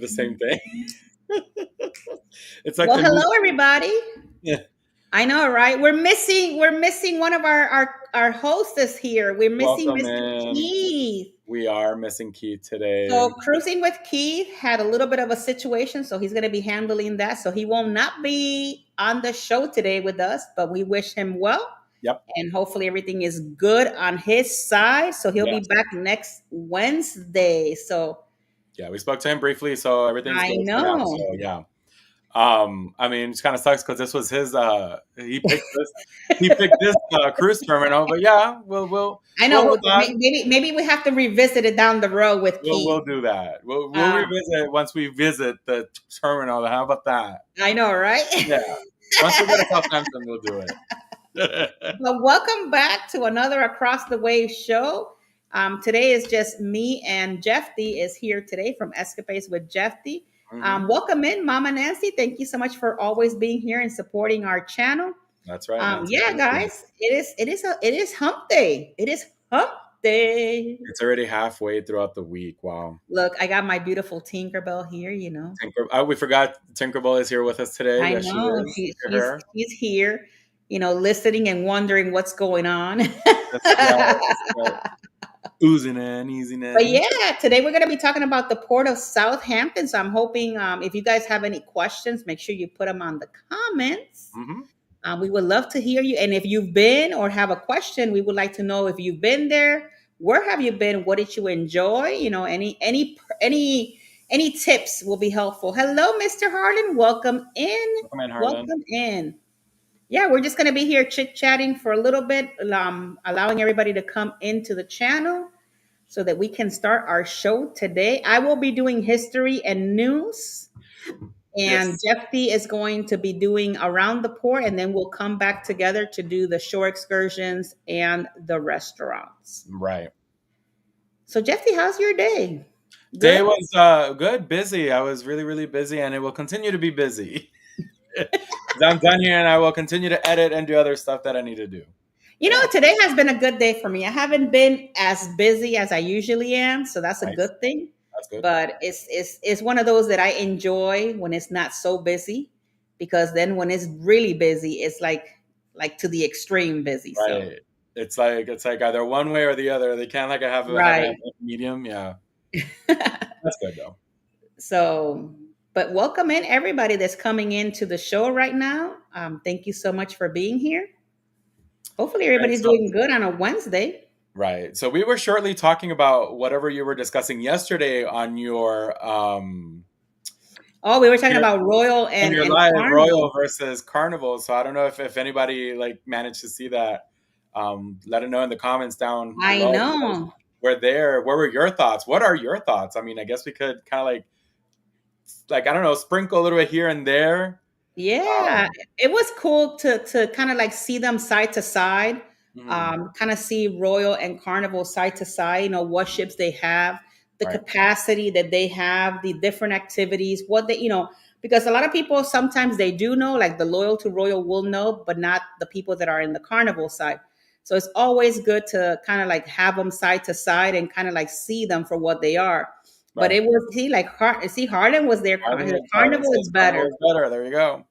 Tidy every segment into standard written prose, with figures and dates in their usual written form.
the same thing. It's like Well, the hello movie. everybody. Yeah. I know, right? We're missing one of our hostess here. We're missing Welcome Mr. in. Keith. We are missing Keith today. So cruising with Keith had a little bit of a situation, so he's going to be handling that. So he will not be on the show today with us, but we wish him well, Yep. and hopefully everything is good on his side. So he'll be Yes. back next Wednesday. So Yeah, we spoke to him briefly, so everything's I good for now. know. So yeah. I mean, it kind of sucks because this was his. He picked this cruise terminal, but yeah, I we'll know. hold on. Maybe we have to revisit it down the road with Keith. We'll do that. We'll Um, revisit once we visit the terminal. How about that? I know, right? Yeah. Once we go to Southampton, we'll do it. Well, welcome back to another Across the Wave show. Today is just me and Jeffy is here today from Escapades with Jeffy. Hmm. Welcome in, Mama Nancy. Thank you so much for always being here and supporting our channel. That's right, Nancy. Yeah, Thank you. guys, it is hump day. It is hump day. It's already halfway throughout the week. Wow. Look, I got my beautiful Tinkerbell here. We forgot Tinkerbell is here with us today. I Yes, she know is. she, Look at she's her. she's here, listening and wondering what's going on. That's right. Oozing in, easing But in. yeah, today we're going to be talking about the Port of Southampton. So I'm hoping if you guys have any questions, make sure you put them on the comments. Hmm. We would love to hear you. And if you've been or have a question, we would like to know if you've been there. Where have you been? What did you enjoy? Any tips will be helpful. Hello, Mr. Harlan. Welcome in. Welcome in, Harlan. Welcome in. Yeah, we're just going to be here chit chatting for a little bit, allowing everybody to come into the channel so that we can start our show today. I will be doing history and news, and Yes. Jeffy is going to be doing around the port, and then we'll come back together to do the shore excursions and the restaurants. Right. So, Jeffy, how's your day? Day Good? was good, busy. I was really, really busy, and it will continue to be busy. 'Cause I'm done here, and I will continue to edit and do other stuff that I need to do. Yeah. Today has been a good day for me. I haven't been as busy as I usually am, so that's a Nice. good thing. That's good. But it's one of those that I enjoy when it's not so busy, because then when it's really busy, it's like to the extreme busy. So Right. It's like either one way or the other. They can't like have a right. medium. Yeah. That's good though. So, but welcome in everybody that's coming into the show right now. Thank you so much for being here. Hopefully Right. everybody's So doing good on a Wednesday. right. So we were shortly talking about whatever you were discussing yesterday on your Oh, we were talking your about Royal on your and live Royal Carnival. versus Carnival. So I don't know if anybody like managed to see that. Let it know in the comments down I below. Because know. we're there. What were your thoughts? What are your thoughts? I mean, I guess we could kind of like I don't know, sprinkle a little bit here and there. Yeah, Um, it was cool to kind of like see them side to side, mhm, kind of see Royal and Carnival side to side, what ships they have, the right. capacity that they have, the different activities, what because a lot of people sometimes they do know, like the loyal to Royal will know, but not the people that are in the Carnival side. So it's always good to kind of like have them side to side and kind of like see them for what they are. But Right. it was Harlan was there. Harlan Carnival says is Carnival better. is better. There you go.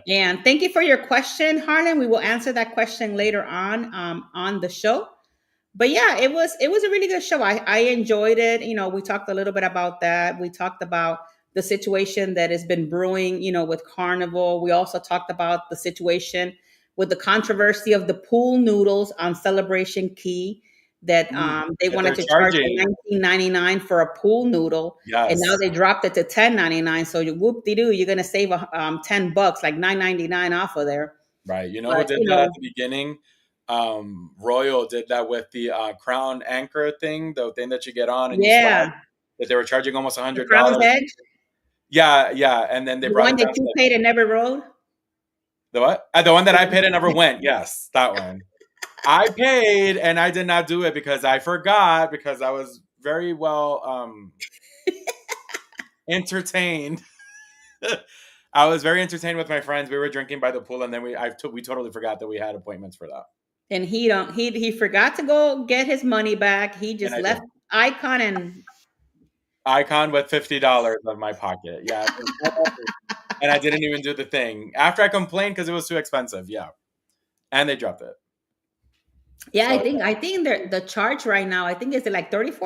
And thank you for your question, Harlan. We will answer that question later on the show. But yeah, it was a really good show. I enjoyed it. We talked a little bit about that. We talked about the situation that has been brewing, with Carnival. We also talked about the situation with the controversy of the pool noodles on Celebration Key, that they That wanted they're to charge charging. 19.99 for a pool noodle, and now Yes. they dropped it to 10.99. So you whoop de doo, you're gonna save $10, like 9.99 off of there. Right. You know who But did that at the beginning? Royal did that with the Crown Anchor thing, the thing that you get on and you slide. yeah, That they were charging almost the Crown's $100. Edge, Yeah, yeah. And then they the brought one it down that to you paid and never rode. the what? The one that I paid and never went. Yes, that one. I paid and I did not do it because I forgot because I was very well entertained. I was very entertained with my friends. We were drinking by the pool, and then we totally forgot that we had appointments for that. And he forgot to go get his money back. He And just I left didn't. Icon and Icon with $50 of my pocket. Yeah. And I didn't even do the thing. After I complained because it was too expensive. Yeah. And they dropped it. Yeah, So I think the charge right now, I think is it like $34,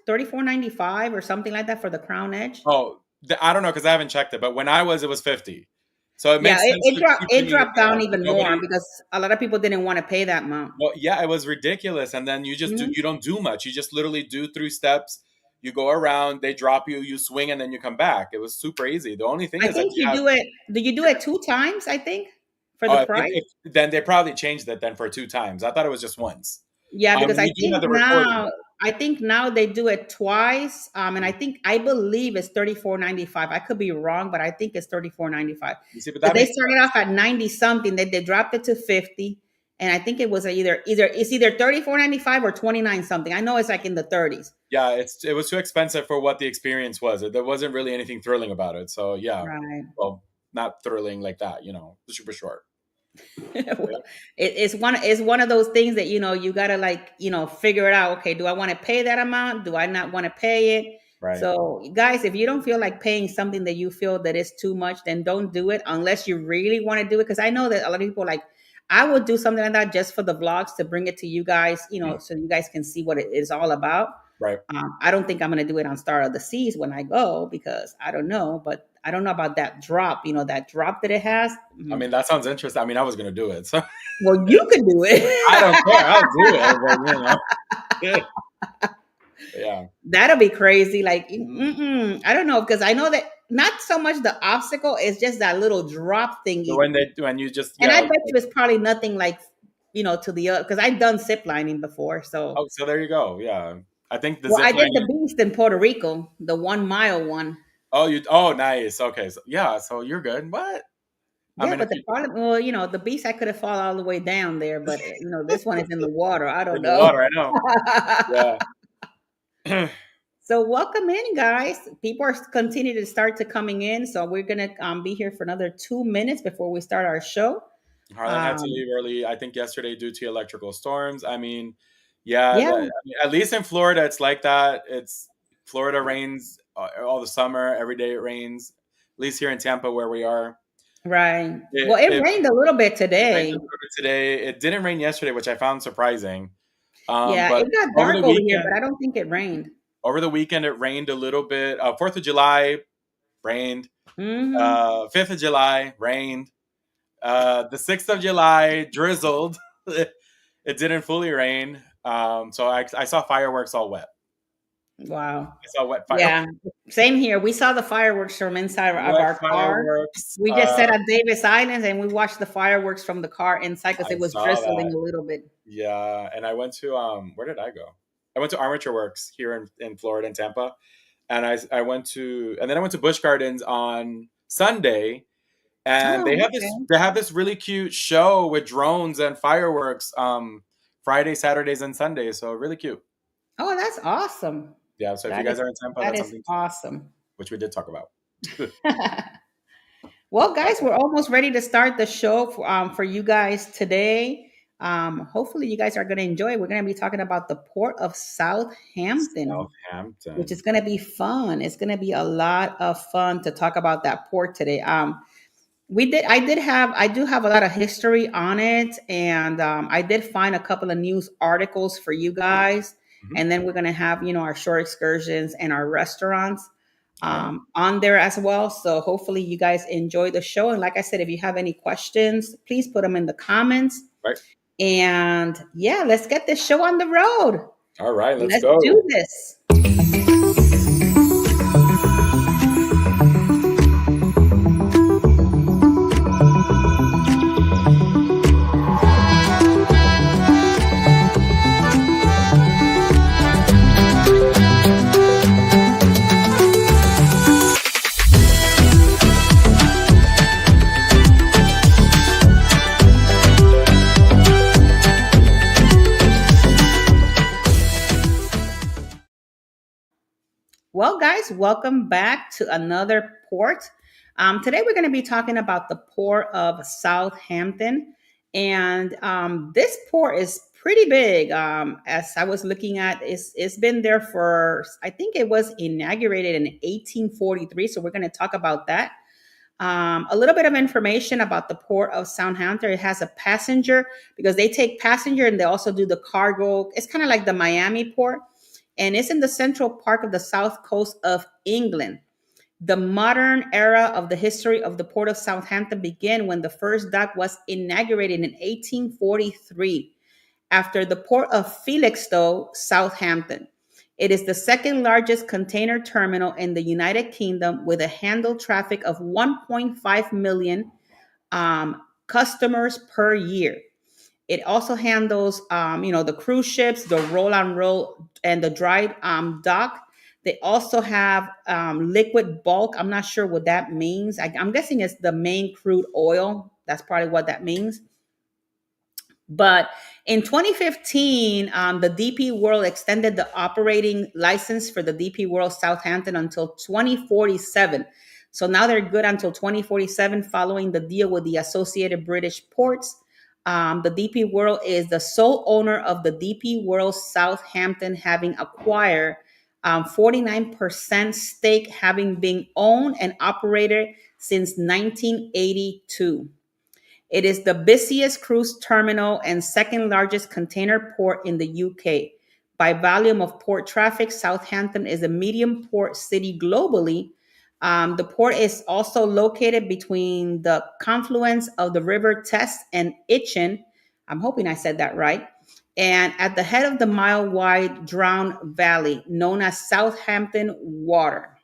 34.95 or something like that for the Crown Edge. oh, I don't know because I haven't checked it, but when I was, it was 50. So it Yeah, makes sense to keep it bringing it dropped down down. even more Nobody. because a lot of people didn't want to pay that amount. Well, yeah, it was ridiculous. And then Mhm. you don't do much. You just literally do 3 steps. You go around, they drop you, you swing, and then you come back. It was super easy. The only thing I is that think you have. you do it 2 times, I think, for Oh, the if price? then they probably changed it then for 2 times. I thought it was just once. Yeah, because You do have the recording though. I think now they do it twice. And I believe it's 34.95. I could be wrong, but I think it's 34.95. You see, but Because that they makes started sense. off at 90 something, they dropped it to 50. And I think it was either 34.95 or 29 something. I know it's like in the 30s. Yeah, it was too expensive for what the experience was. There wasn't really anything thrilling about it. So yeah, Right. well, not thrilling like that. Super short. Well, it's one of those things that you gotta like figure it out. Okay, do I want to pay that amount? Do I not want to pay it? Right. So guys, if you don't feel like paying something that you feel that is too much, then don't do it unless you really want to do it. Because I know that a lot of people like, I would do something like that just for the vlogs to bring it to you guys, Mhm. so you guys can see what it is all about. Right. I don't think I'm going to do it on Star of the Seas when I go because I don't know, but I don't know about that drop. That drop that it has. I mean, that sounds interesting. I mean, I was gonna do it, so Well, you could do I don't care. I'll it. do it, but yeah. That'll be crazy. Like, Mhm. I don't know because I know that not so much the obstacle is just that little drop So thingy, when you just and I yeah. bet you it's probably nothing like to the other because I've done zip lining before. So, Oh, so there you go. Yeah, I think the well, zip I did line. the beast in Puerto Rico, the 1 mile one. Oh, you. Oh, nice. Okay, so yeah, so you're good. What? I Yeah, mean, if but the you problem, well, the beast I could have fallen all the way down there, but this one is in the water. I don't in the know. water, I know. Yeah. So welcome in, guys. People are continue to start to coming in. So we're gonna be here for another 2 minutes before we start our show. Harlan had to Um, leave early, I think, yesterday due to electrical storms. I mean, yeah, yeah, I mean, at least in Florida, it's like that. It's Florida rains all the summer. Every day it rains. At least here in Tampa, where we are, right. it, Well, it it rained a little bit rained a today. little bit today. It didn't rain yesterday, which I found surprising. Yeah, But it got over the dark over here, but weekend, I don't think it rained. it rained a little bit. 4th of July rained. Hmm. 5th of July rained. The 6th of July drizzled. It didn't fully rain. So I saw fireworks all wet. Wow. I saw wet fire, Yeah. Same here. We saw the fireworks from inside of wet our car. fireworks. We just sat at Davis Islands and we watched the fireworks from the car inside because I it was saw that. drizzling a little bit. Yeah, and I went to where did I go? I went to Armature Works here in Florida in Tampa, and I went to and then I went to Busch Gardens on Sunday, and Oh, okay. they have this really cute show with drones and fireworks Friday, Saturdays, and Sundays. So really cute. Oh, that's awesome. Yeah. So if you That guys is are in Tampa, that that's is something awesome. which we did talk about. Well, guys, we're almost ready to start the show for you guys today. Hopefully, you guys are going to enjoy it. We're going to be talking about the Port of Southampton, which is Southampton. going to be fun. It's going to be a lot of fun to talk about that port today. I do have a lot of history on it, and I did find a couple of news articles for you guys, Mhm. and then we're gonna have our short excursions and our restaurants All right. on there as well. So hopefully you guys enjoy the show. And like I said, if you have any questions, please put them in the comments. Right. And yeah, let's get this show on the road. All right. Let's Let's go. do this. Well, guys, welcome back to another port. Today, we're going to be talking about the Port of Southampton. And this port is pretty big. As I was looking at, it's been there for, I think it was inaugurated in 1843. So we're going to talk about that. A little bit of information about the Port of Southampton. It has a passenger, because they take passenger and they also do the cargo. It's kind of like the Miami port, and it's in the central part of the south coast of England. The modern era of the history of the Port of Southampton began when the first dock was inaugurated in 1843 after the Port of Felixstowe, Southampton. It is the second largest container terminal in the United Kingdom with a handle traffic of 1.5 million customers per year. It also handles, the cruise ships, the roll on roll, and the dry dock. They also have liquid bulk. I'm not sure what that means. I'm guessing it's the main crude oil. That's probably what that means. But in 2015, the DP World extended the operating license for the DP World Southampton until 2047. So now they're good until 2047 following the deal with the Associated British Ports. The DP World is the sole owner of the DP World Southampton, having acquired 49% stake, having been owned and operated since 1982. It is the busiest cruise terminal and second largest container port in the UK. By volume of port traffic, Southampton is a medium port city globally. The port is also located between the confluence of the River Test and Itchen. I'm hoping I said that right. And at the head of the mile-wide drowned valley known as Southampton Water.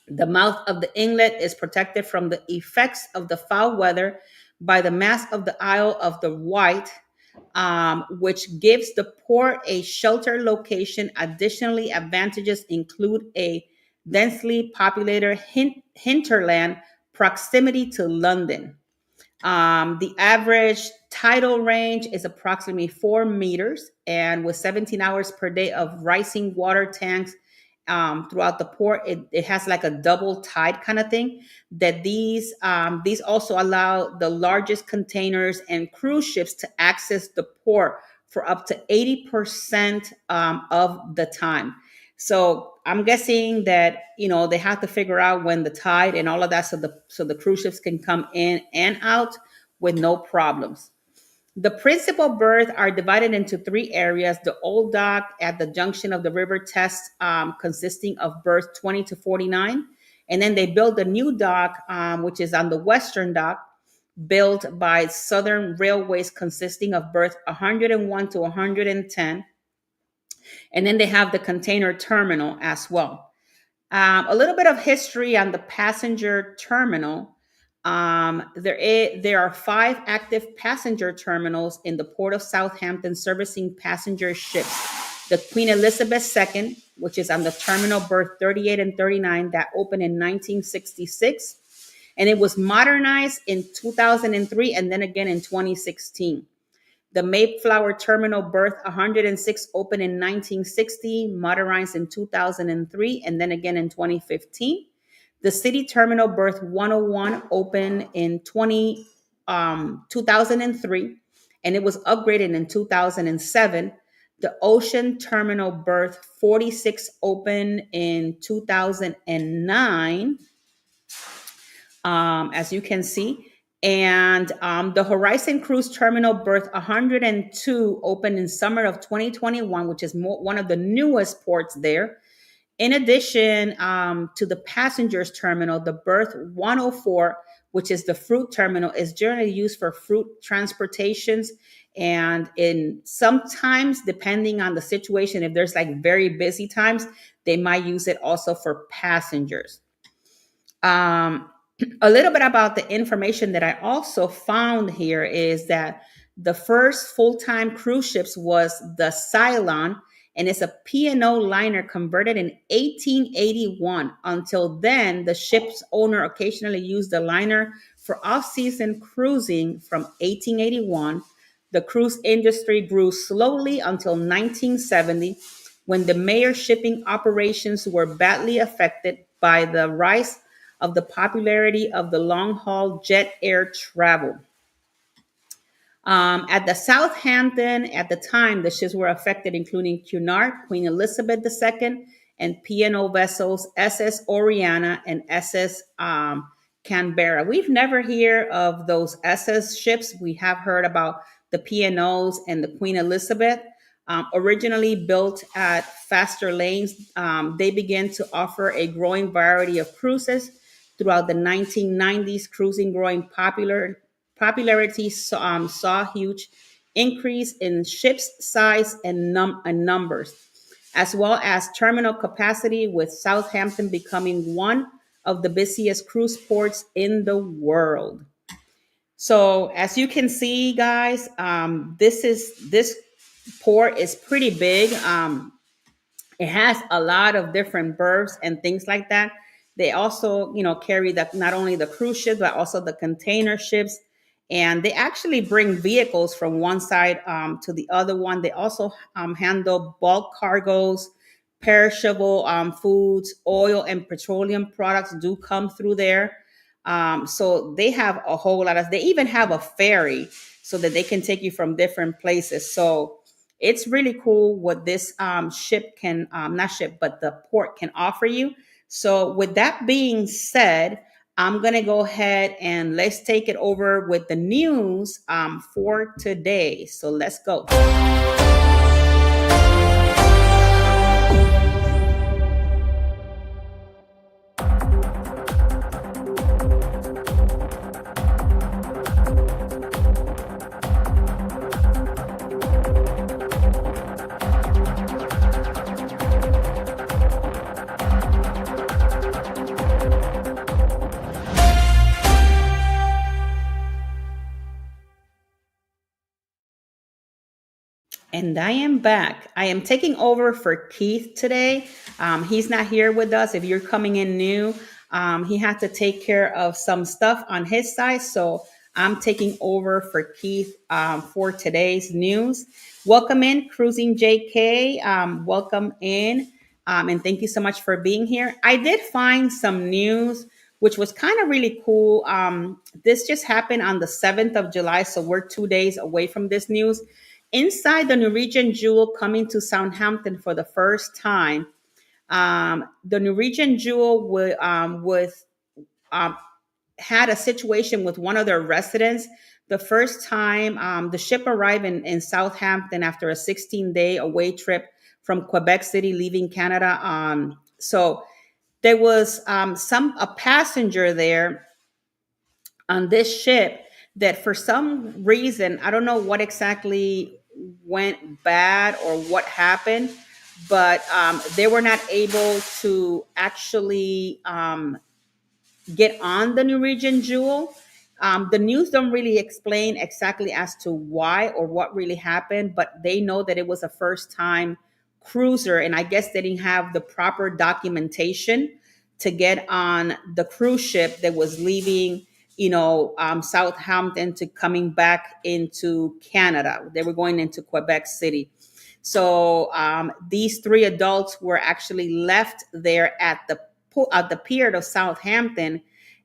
The mouth of the inlet is protected from the effects of the foul weather by the mast of the Isle of the Wight, which gives the port a shelter location. Additionally, advantages include a densely populated hinterland, proximity to London. The average tidal range is approximately 4 meters, and with 17 hours per day of rising water tanks throughout the port, it has like a double tide kind of thing. That these also allow the largest containers and cruise ships to access the port for up to 80% of the time. So I'm guessing that they have to figure out when the tide and all of that, so the cruise ships can come in and out with no problems. The principal berths are divided into three areas. The old dock at the junction of the River Test, consisting of berths 20 to 49. And then they built the new dock, which is on the western dock, built by Southern Railways, consisting of berths 101 to 110. And then they have the container terminal as well. A little bit of history on the passenger terminal. There are 5 active passenger terminals in the Port of Southampton servicing passenger ships. The Queen Elizabeth II, which is on the terminal berth 38 and 39, that opened in 1966. And it was modernized in 2003 and then again in 2016. The Mayflower Terminal berth 106 opened in 1960, modernized in 2003, and then again in 2015. The City Terminal berth 101 opened in 2003, and it was upgraded in 2007. The Ocean Terminal berth 46 opened in 2009, as you can see. And the Horizon Cruise Terminal berth 102 opened in summer of 2021, which is one of the newest ports there. In addition to the passengers terminal, the berth 104, which is the fruit terminal, is generally used for fruit transportations. And in sometimes, depending on the situation, if there's like very busy times, they might use it also for passengers. A little bit about the information that I also found here is that the first full-time cruise ships was the Ceylon, and it's a P&O liner converted in 1881. Until then, the ship's owner occasionally used the liner for off-season cruising from 1881. The cruise industry grew slowly until 1970, when the major shipping operations were badly affected by the rise of the popularity of the long-haul jet air travel. At the Southampton, at the time, the ships were affected, including Cunard, Queen Elizabeth II, and P&O vessels SS Oriana and SS Canberra. We've never heard of those SS ships. We have heard about the P&Os and the Queen Elizabeth. Originally built at faster lanes, they began to offer a growing variety of cruises throughout the 1990s. Cruising growing popularity saw a huge increase in ships size and numbers, as well as terminal capacity, with Southampton becoming one of the busiest cruise ports in the world. So as you can see, guys, this port is pretty big. It has a lot of different berths and things like that. They also, carry not only the cruise ships but also the container ships, and they actually bring vehicles from one side to the other one. They also handle bulk cargoes, perishable foods, oil, and petroleum products do come through there. So they have a whole lot of. They even have a ferry so that they can take you from different places. So it's really cool what this ship can, not ship, but the port can offer you. So, with that being said, I'm going to go ahead and let's take it over with the news for today. So, let's go. And I am back. I am taking over for Keith today. He's not here with us. If you're coming in new, he had to take care of some stuff on his side. So I'm taking over for Keith for today's news. Welcome in, Cruising JK. Welcome in. And thank you so much for being here. I did find some news, which was kind of really cool. This just happened on the 7th of July. So we're 2 days away from this news. Inside the Norwegian Jewel coming to Southampton for the first time. The Norwegian Jewel um, had a situation with one of their residents. The first time the ship arrived in Southampton after a 16-day away trip from Quebec City, leaving Canada. So there was a passenger there on this ship that for some reason, I don't know what exactly went bad or what happened, but they were not able to actually get on the Norwegian Jewel. The news don't really explain exactly as to why or what really happened, but they know that it was a first time cruiser, and I guess they didn't have the proper documentation to get on the cruise ship that was leaving, Southampton to coming back into Canada. They were going into Quebec City. So these three adults were actually left there at the pier of Southampton.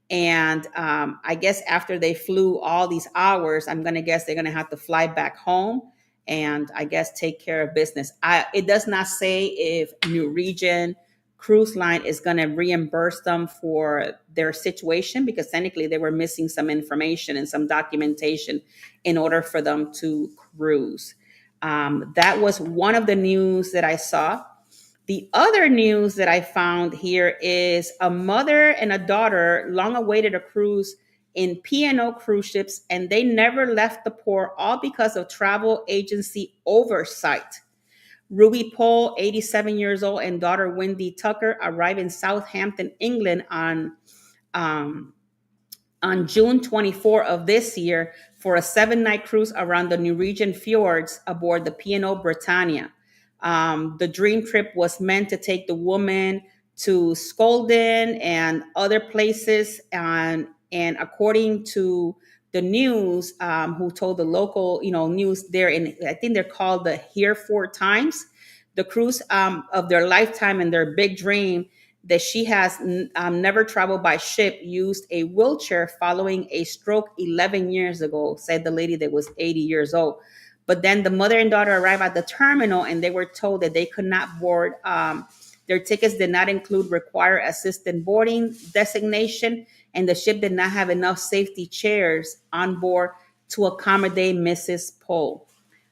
And I guess after they flew all these hours, I'm going to guess they're going to have to fly back home and I guess take care of business. It does not say if Norwegian Cruise Line is going to reimburse them for their situation, because technically they were missing some information and some documentation in order for them to cruise. That was one of the news that I saw. The other news that I found here is a mother and a daughter long awaited a cruise in P&O cruise ships, and they never left the port, all because of travel agency oversight. Ruby Pohl, 87 years old, and daughter Wendy Tucker arrived in Southampton, England um, on June 24 of this year for a 7-night cruise around the Norwegian fjords aboard the P&O Britannia. The dream trip was meant to take the woman to Skolden and other places. And according to the news, who told the local, news there, in I think they're called the Hereford Times, the cruise of their lifetime and their big dream that she has never traveled by ship, used a wheelchair following a stroke 11 years ago, said the lady that was 80 years old. But then the mother and daughter arrived at the terminal and they were told that they could not board. Their tickets did not include require assistant boarding designation, and the ship did not have enough safety chairs on board to accommodate Mrs. Poe.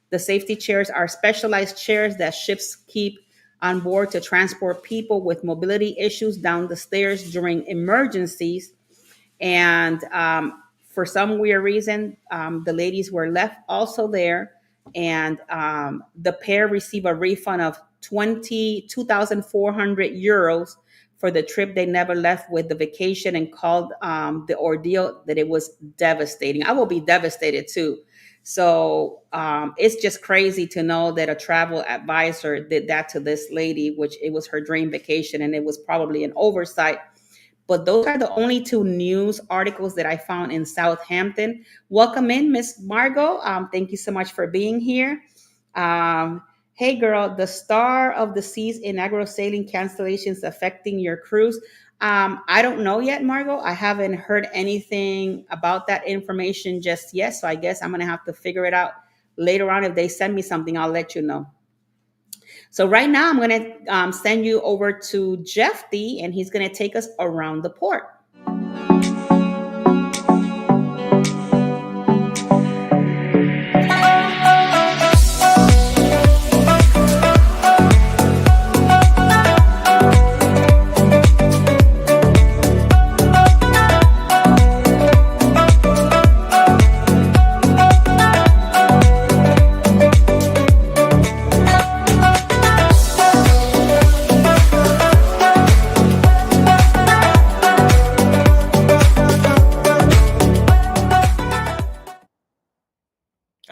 The safety chairs are specialized chairs that ships keep on board to transport people with mobility issues down the stairs during emergencies. And for some weird reason, the ladies were left also there. And the pair received a refund of 22,400 euros for the trip. They never left with the vacation and called the ordeal that it was devastating. I will be devastated too. So it's just crazy to know that a travel advisor did that to this lady, which it was her dream vacation, and it was probably an oversight. But those are the only two news articles that I found in Southampton. Welcome in, Miss Margot. Thank you so much for being here. Hey, girl, the Star of the Seas inaugural sailing cancellations affecting your cruise. I don't know yet, Margot. I haven't heard anything about that information just yet. So I guess I'm going to have to figure it out later on. If they send me something, I'll let you know. So right now, I'm going to send you over to Jeff D, and he's going to take us around the port.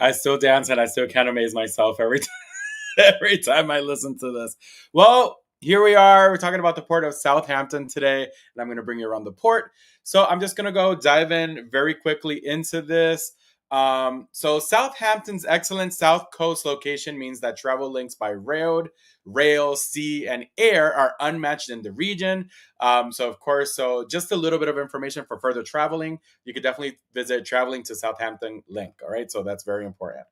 I still dance and I still can't amaze myself every time, every time I listen to this. Well, here we are. We're talking about the port of Southampton today, and I'm going to bring you around the port. So I'm just going to go dive in very quickly into this. So Southampton's excellent south coast location means that travel links by road, rail, sea, and air are unmatched in the region. So of course, so just a little bit of information for further traveling. You could definitely visit Traveling to Southampton link. All right, so that's very important.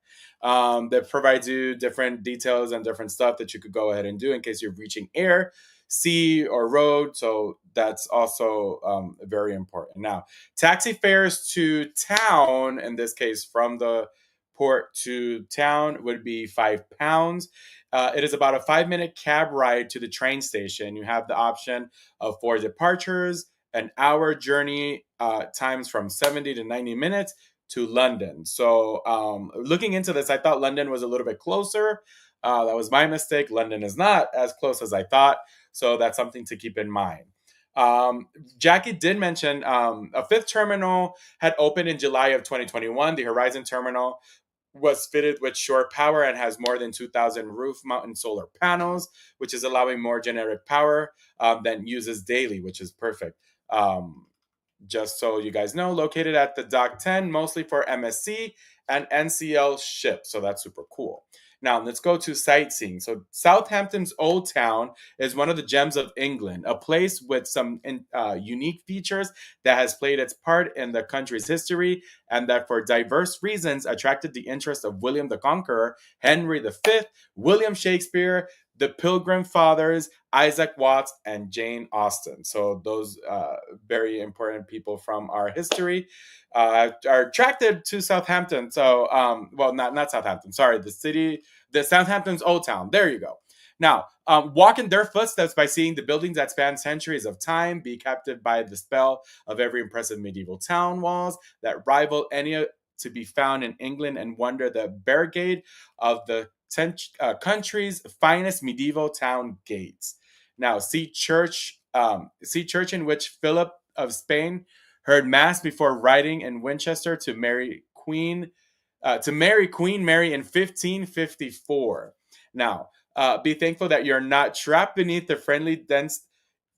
That provides you different details and different stuff that you could go ahead and do in case you're reaching air, sea, or road. So that's also very important. Now, taxi fares to town, in this case from the port to town, would be £5. It is about a 5-minute cab ride to the train station. You have the option of 4 departures, an hour journey times from 70 to 90 minutes to London. So looking into this, I thought London was a little bit closer. That was my mistake. London is not as close as I thought. So that's something to keep in mind. Jackie did mention a fifth terminal had opened in July of 2021. The Horizon Terminal was fitted with shore power and has more than 2,000 roof-mounted solar panels, which is allowing more generic power than uses daily, which is perfect. Just so you guys know, located at the Dock 10, mostly for MSC and NCL ships. So that's super cool. Now, let's go to sightseeing. So Southampton's Old Town is one of the gems of England, a place with some unique features that has played its part in the country's history and that for diverse reasons attracted the interest of William the Conqueror, Henry V, William Shakespeare, the Pilgrim Fathers, Isaac Watts, and Jane Austen. So those very important people from our history are attracted to Southampton. So, well, not Southampton. Sorry, the Southampton's Old Town. There you go. Now, walk in their footsteps by seeing the buildings that span centuries of time, be captivated by the spell of every impressive medieval town walls that rival any to be found in England, and wonder the barricade of the country's finest medieval town gates. Now, see church in which Philip of Spain heard mass before riding in Winchester to marry Queen Mary in 1554. Now, be thankful that you're not trapped beneath the friendly dense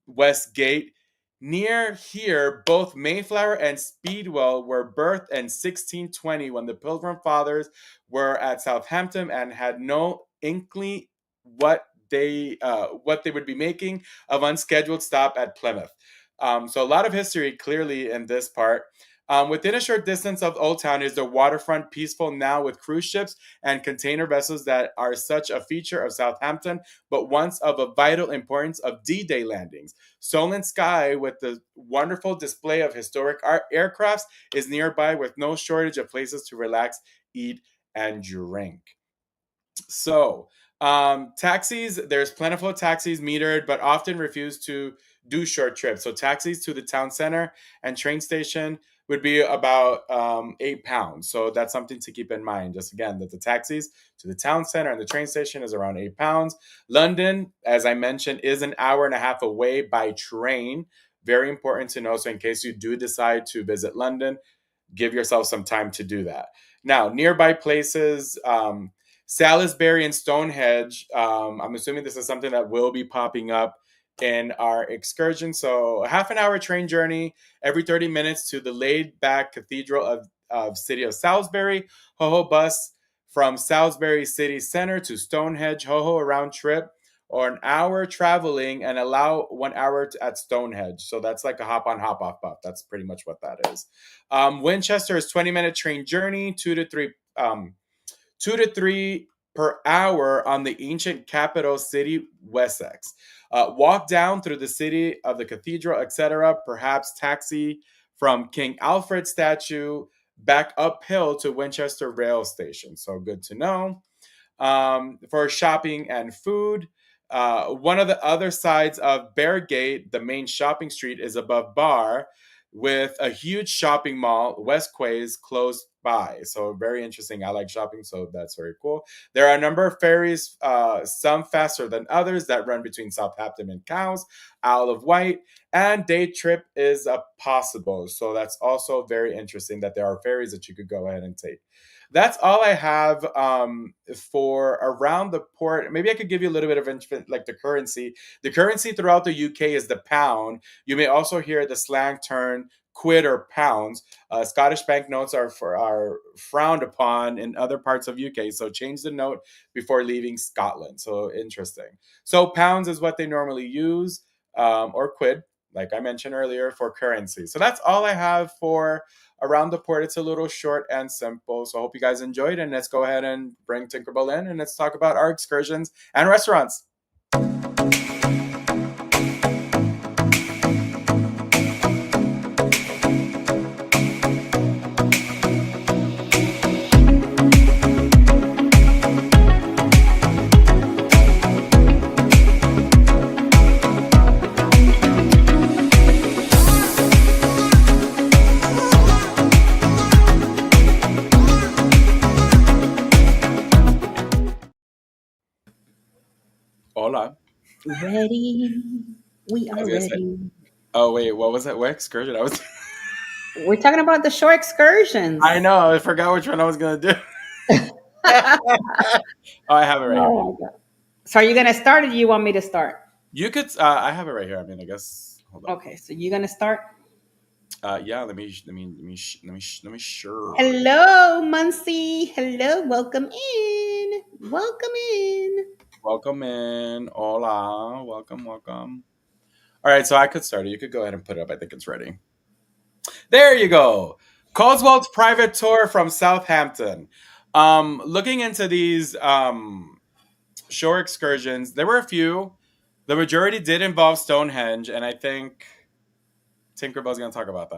west gate. Near here, both Mayflower and Speedwell were birthed in 1620 when the Pilgrim Fathers were at Southampton and had no inkling what what they would be making of unscheduled stop at Plymouth. So a lot of history clearly in this part. Within a short distance of Old Town is the waterfront, peaceful now with cruise ships and container vessels that are such a feature of Southampton, but once of a vital importance of D-Day landings. Solent Sky, with the wonderful display of historic aircrafts, is nearby with no shortage of places to relax, eat, and drink. So, taxis, there's plentiful taxis metered, but often refuse to do short trips. So, taxis to the town center and train station would be about £8. So, that's something to keep in mind. Just again, that the taxis to the town center and the train station is around £8. London, as I mentioned, is an hour and a half away by train. Very important to know. So, in case you do decide to visit London, give yourself some time to do that. Now, nearby places, Salisbury and Stonehenge. I'm assuming this is something that will be popping up in our excursion. So, a half an hour train journey every 30 minutes to the laid back Cathedral of City of Salisbury. Ho bus from Salisbury City Center to Stonehenge. Ho around trip, or an hour traveling and allow 1 hour at Stonehenge. So that's like a hop on, hop off buff. That's pretty much what that is. Winchester is 20-minute train journey, 2 to 3 per hour on the ancient capital city, Wessex. Walk down through the city of the cathedral, etc. Perhaps taxi from King Alfred statue back uphill to Winchester rail station. So good to know. For shopping and food, one of the other sides of Beargate, the main shopping street, is above Bar, with a huge shopping mall, West Quays, close by. So very interesting. I like shopping, so that's very cool. There are a number of ferries, some faster than others, that run between Southampton and Cowes, Isle of Wight, and day trip is possible. So that's also very interesting that there are ferries that you could go ahead and take. That's all I have for around the port. Maybe I could give you a little bit of like the currency. The currency throughout the UK is the pound. You may also hear the slang term quid or pounds. Scottish banknotes are frowned upon in other parts of UK, so change the note before leaving Scotland. So interesting. So pounds is what they normally use, or quid, like I mentioned earlier, for currency. So that's all I have for around the port. It's a little short and simple. So I hope you guys enjoyed, and let's go ahead and bring Tinkerbell in and let's talk about our excursions and restaurants. Hola. Ready. We are ready. Oh wait, what was that? What excursion? We're talking about the shore excursions. I know. I forgot which one I was gonna do. Oh, I have it right here. Oh my God. So are you gonna start, or do you want me to start? You could. I have it right here. I mean, I guess. Hold on. Okay, so you're gonna start. Yeah. Let me. Sure. Hello, Muncie. Hello, welcome in. Welcome in. Welcome in. Hola. Welcome. Welcome. All right. So I could start it. You could go ahead and put it up. I think it's ready. There you go. Coswell's private tour from Southampton. Looking into these shore excursions, there were a few. The majority did involve Stonehenge, and I think Tinkerbell's going to talk about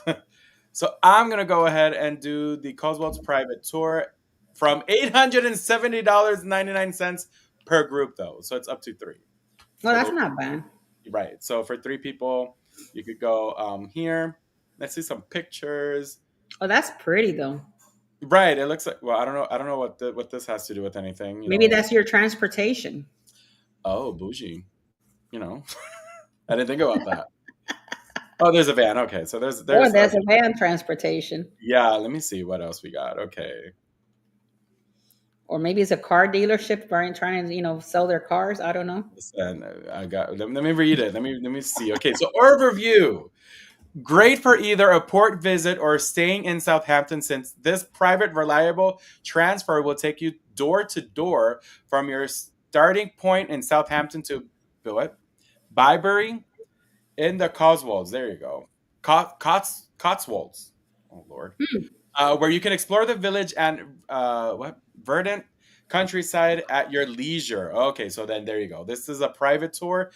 that. So I'm going to go ahead and do the Coswell's private tour from $870.99 per group, though. So it's up to 3. Well, that's not bad. Right. So for 3 people, you could go here. Let's see some pictures. Oh, that's pretty though. Right. It looks like. Well, I don't know. I don't know what this has to do with anything. Maybe that's your transportation. Oh, bougie. I didn't think about that. Oh, there's a van. Okay, so there's a van transportation. Yeah. Let me see what else we got. Okay. Or maybe it's a car dealership trying to sell their cars. I don't know. Listen, let me read it. Let me see. Okay, so overview. Great for either a port visit or staying in Southampton, since this private, reliable transfer will take you door to door from your starting point in Southampton to what? Bybury in the Cotswolds. There you go. Cotswolds. Oh Lord. Hmm. Where you can explore the village and what verdant countryside at your leisure. Okay, so then there you go. This is a private tour,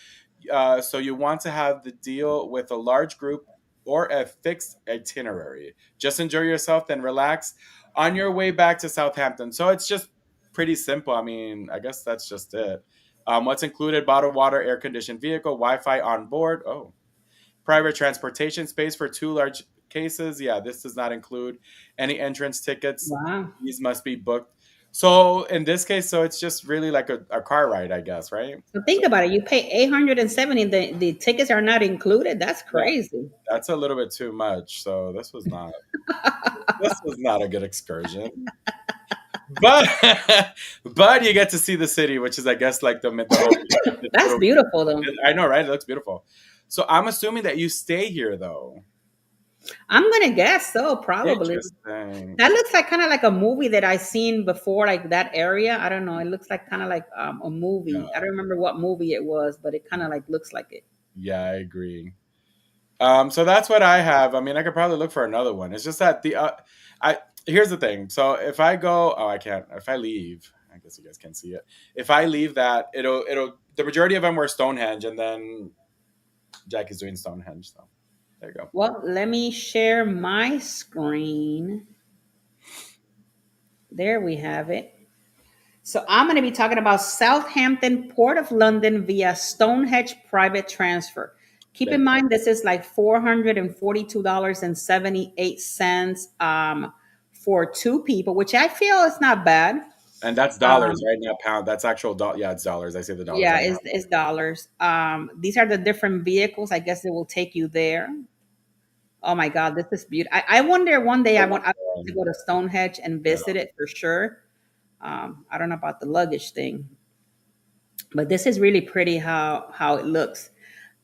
so you want to have the deal with a large group or a fixed itinerary. Just enjoy yourself, then relax on your way back to Southampton. So it's just pretty simple. I mean, I guess that's just it. What's included: bottled water, air conditioned vehicle, Wi-Fi on board. Oh, private transportation space for two large cases. Yeah, this does not include any entrance tickets. Wow. These must be booked. So in this case, so it's just really like a car ride, I guess, right? So think about it. You pay 870. The tickets are not included. That's Yeah, crazy. that's a little bit too much. So this was not a good excursion. But but you get to see the city, which is I guess like the whole this That's little. beautiful, though. I know, right? It looks beautiful. So I'm assuming that you stay here though. I'm gonna guess so, probably. Interesting. That looks like kind of like a movie that I seen before, like that area. I don't know. It looks like kind of like a Yeah, movie. I don't remember what movie it was, but it kind of like looks like it. yeah, I agree. So that's what I have. I mean, I could probably look for another one. It's just that I here's the thing. So if I go, oh, I can't. If I leave, I guess you guys can't see it. If I leave that, it'll. The majority of them were Stonehenge, and then Jackie's doing Stonehenge. So there you go. Well, let me share my screen. There we have it. So I'm going to be talking about Southampton, Port of London via Stonehenge private transfer. Keep There in you go. mind, this is like $442.78 for two people, which I feel is not bad. And that's dollars, Um, right? Not pound. That's actual. Yeah, it's dollars. I see the dollars yeah, on there. it's dollars. These are the different vehicles. I guess it will take you there. Oh my God, this is beautiful. I wonder one day I want to go to Stonehenge and Yeah. visit it for sure. I don't know about the luggage thing, but this is really pretty how it looks.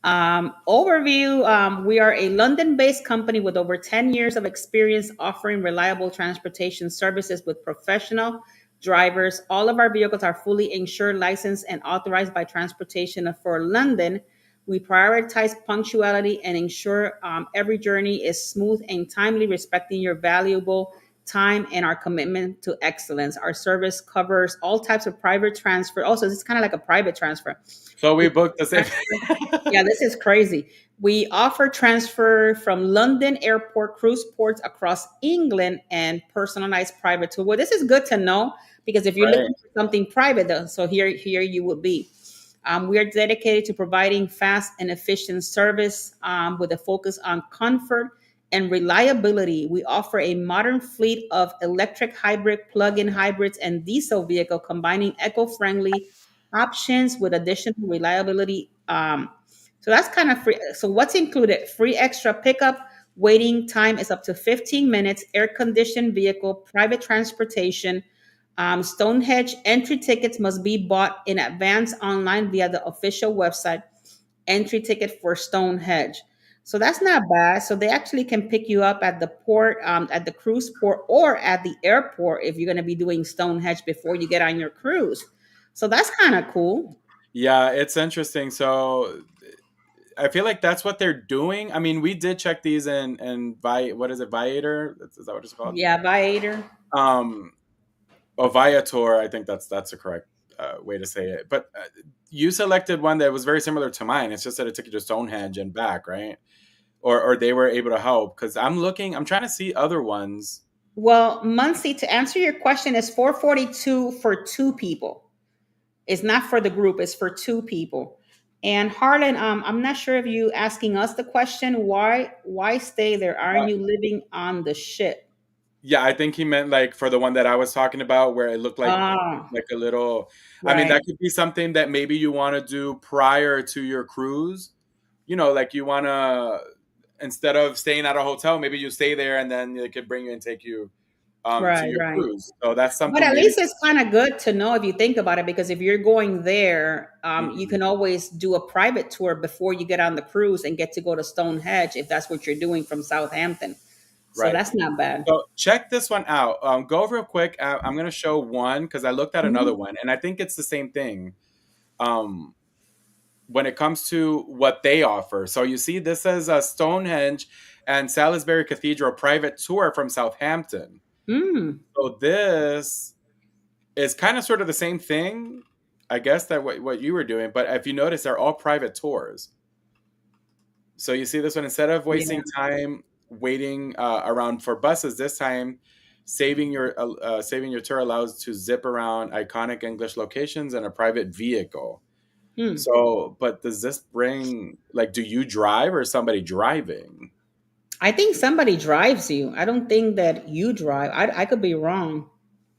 Overview: we are a London-based company with over 10 years of experience offering reliable transportation services with professional drivers. All of our vehicles are fully insured, licensed, and authorized by Transportation for London. We prioritize punctuality and ensure every journey is smooth and timely, respecting your valuable time and our commitment to excellence. Our service covers all types of private transfer. Also, this is kind of like a private transfer. So we We booked the same. Yeah, this is crazy. We offer transfer from London airport, cruise ports across England, and personalized private tour. Well, this is good to know because if you're Right. looking for something private, though, so here you would be. We are dedicated to providing fast and efficient service with a focus on comfort and reliability. We offer a modern fleet of electric hybrid, plug-in hybrids, and diesel vehicle, combining eco-friendly options with additional reliability. So that's kind of free. So what's included? Free extra pickup. Waiting time is up to 15 minutes. Air conditioned vehicle, private transportation. Stonehenge entry tickets must be bought in advance online via the official website. Entry ticket for Stonehenge. So that's not bad. So they actually can pick you up at the port, at the cruise port, or at the airport if you're going to be doing Stonehenge before you get on your cruise. So that's kind of cool. Yeah, it's interesting. So I feel like that's what they're doing. I mean, we did check these in what is it, Viator? Is that what it's called? Yeah, Viator. Um, or Viator. I think that's the correct way to say it. But you selected one that was very similar to mine. It's just that it took you to Stonehenge and back, right? Or they were able to help because I'm trying to see other ones. Well, monthly, to answer your question, is 442 for two people. It's not for the group, it's for two people. And Harlan, I'm not sure if you asking us the question, why stay there? Uh, Aren't you living on the ship? yeah, I think he meant like for the one that I was talking about, where it looked Ah, like a little. I mean, right. that could be something that maybe you want to do prior to your cruise. Like you want to, instead of staying at a hotel, maybe you stay there and then they could bring you and take you to Right, your right. cruise. So that's But something at maybe. least it's kind of good to know if you think about it, because if you're going there, you Mhm. can always do a private tour before you get on the cruise and get to go to Stonehenge if that's what you're doing from Southampton. So Right. that's not bad. So check this one out. Go real quick. I'm gonna show one because I looked at another Mhm. one, and I think it's the same thing. Um, when it comes to what they offer. So you see, this says Stonehenge and Salisbury Cathedral private tour from Southampton. Mm. So this is kind of sort of the same thing, I guess, that what you were doing. But if you notice, they're all private tours. So you see this one, instead of Yeah. wasting time waiting around for buses, this time saving your tour allows to zip around iconic English locations in a private vehicle. Hmm. So, but does this bring, like, do you drive or somebody driving? I think somebody drives you. I don't think that you drive. I could be wrong.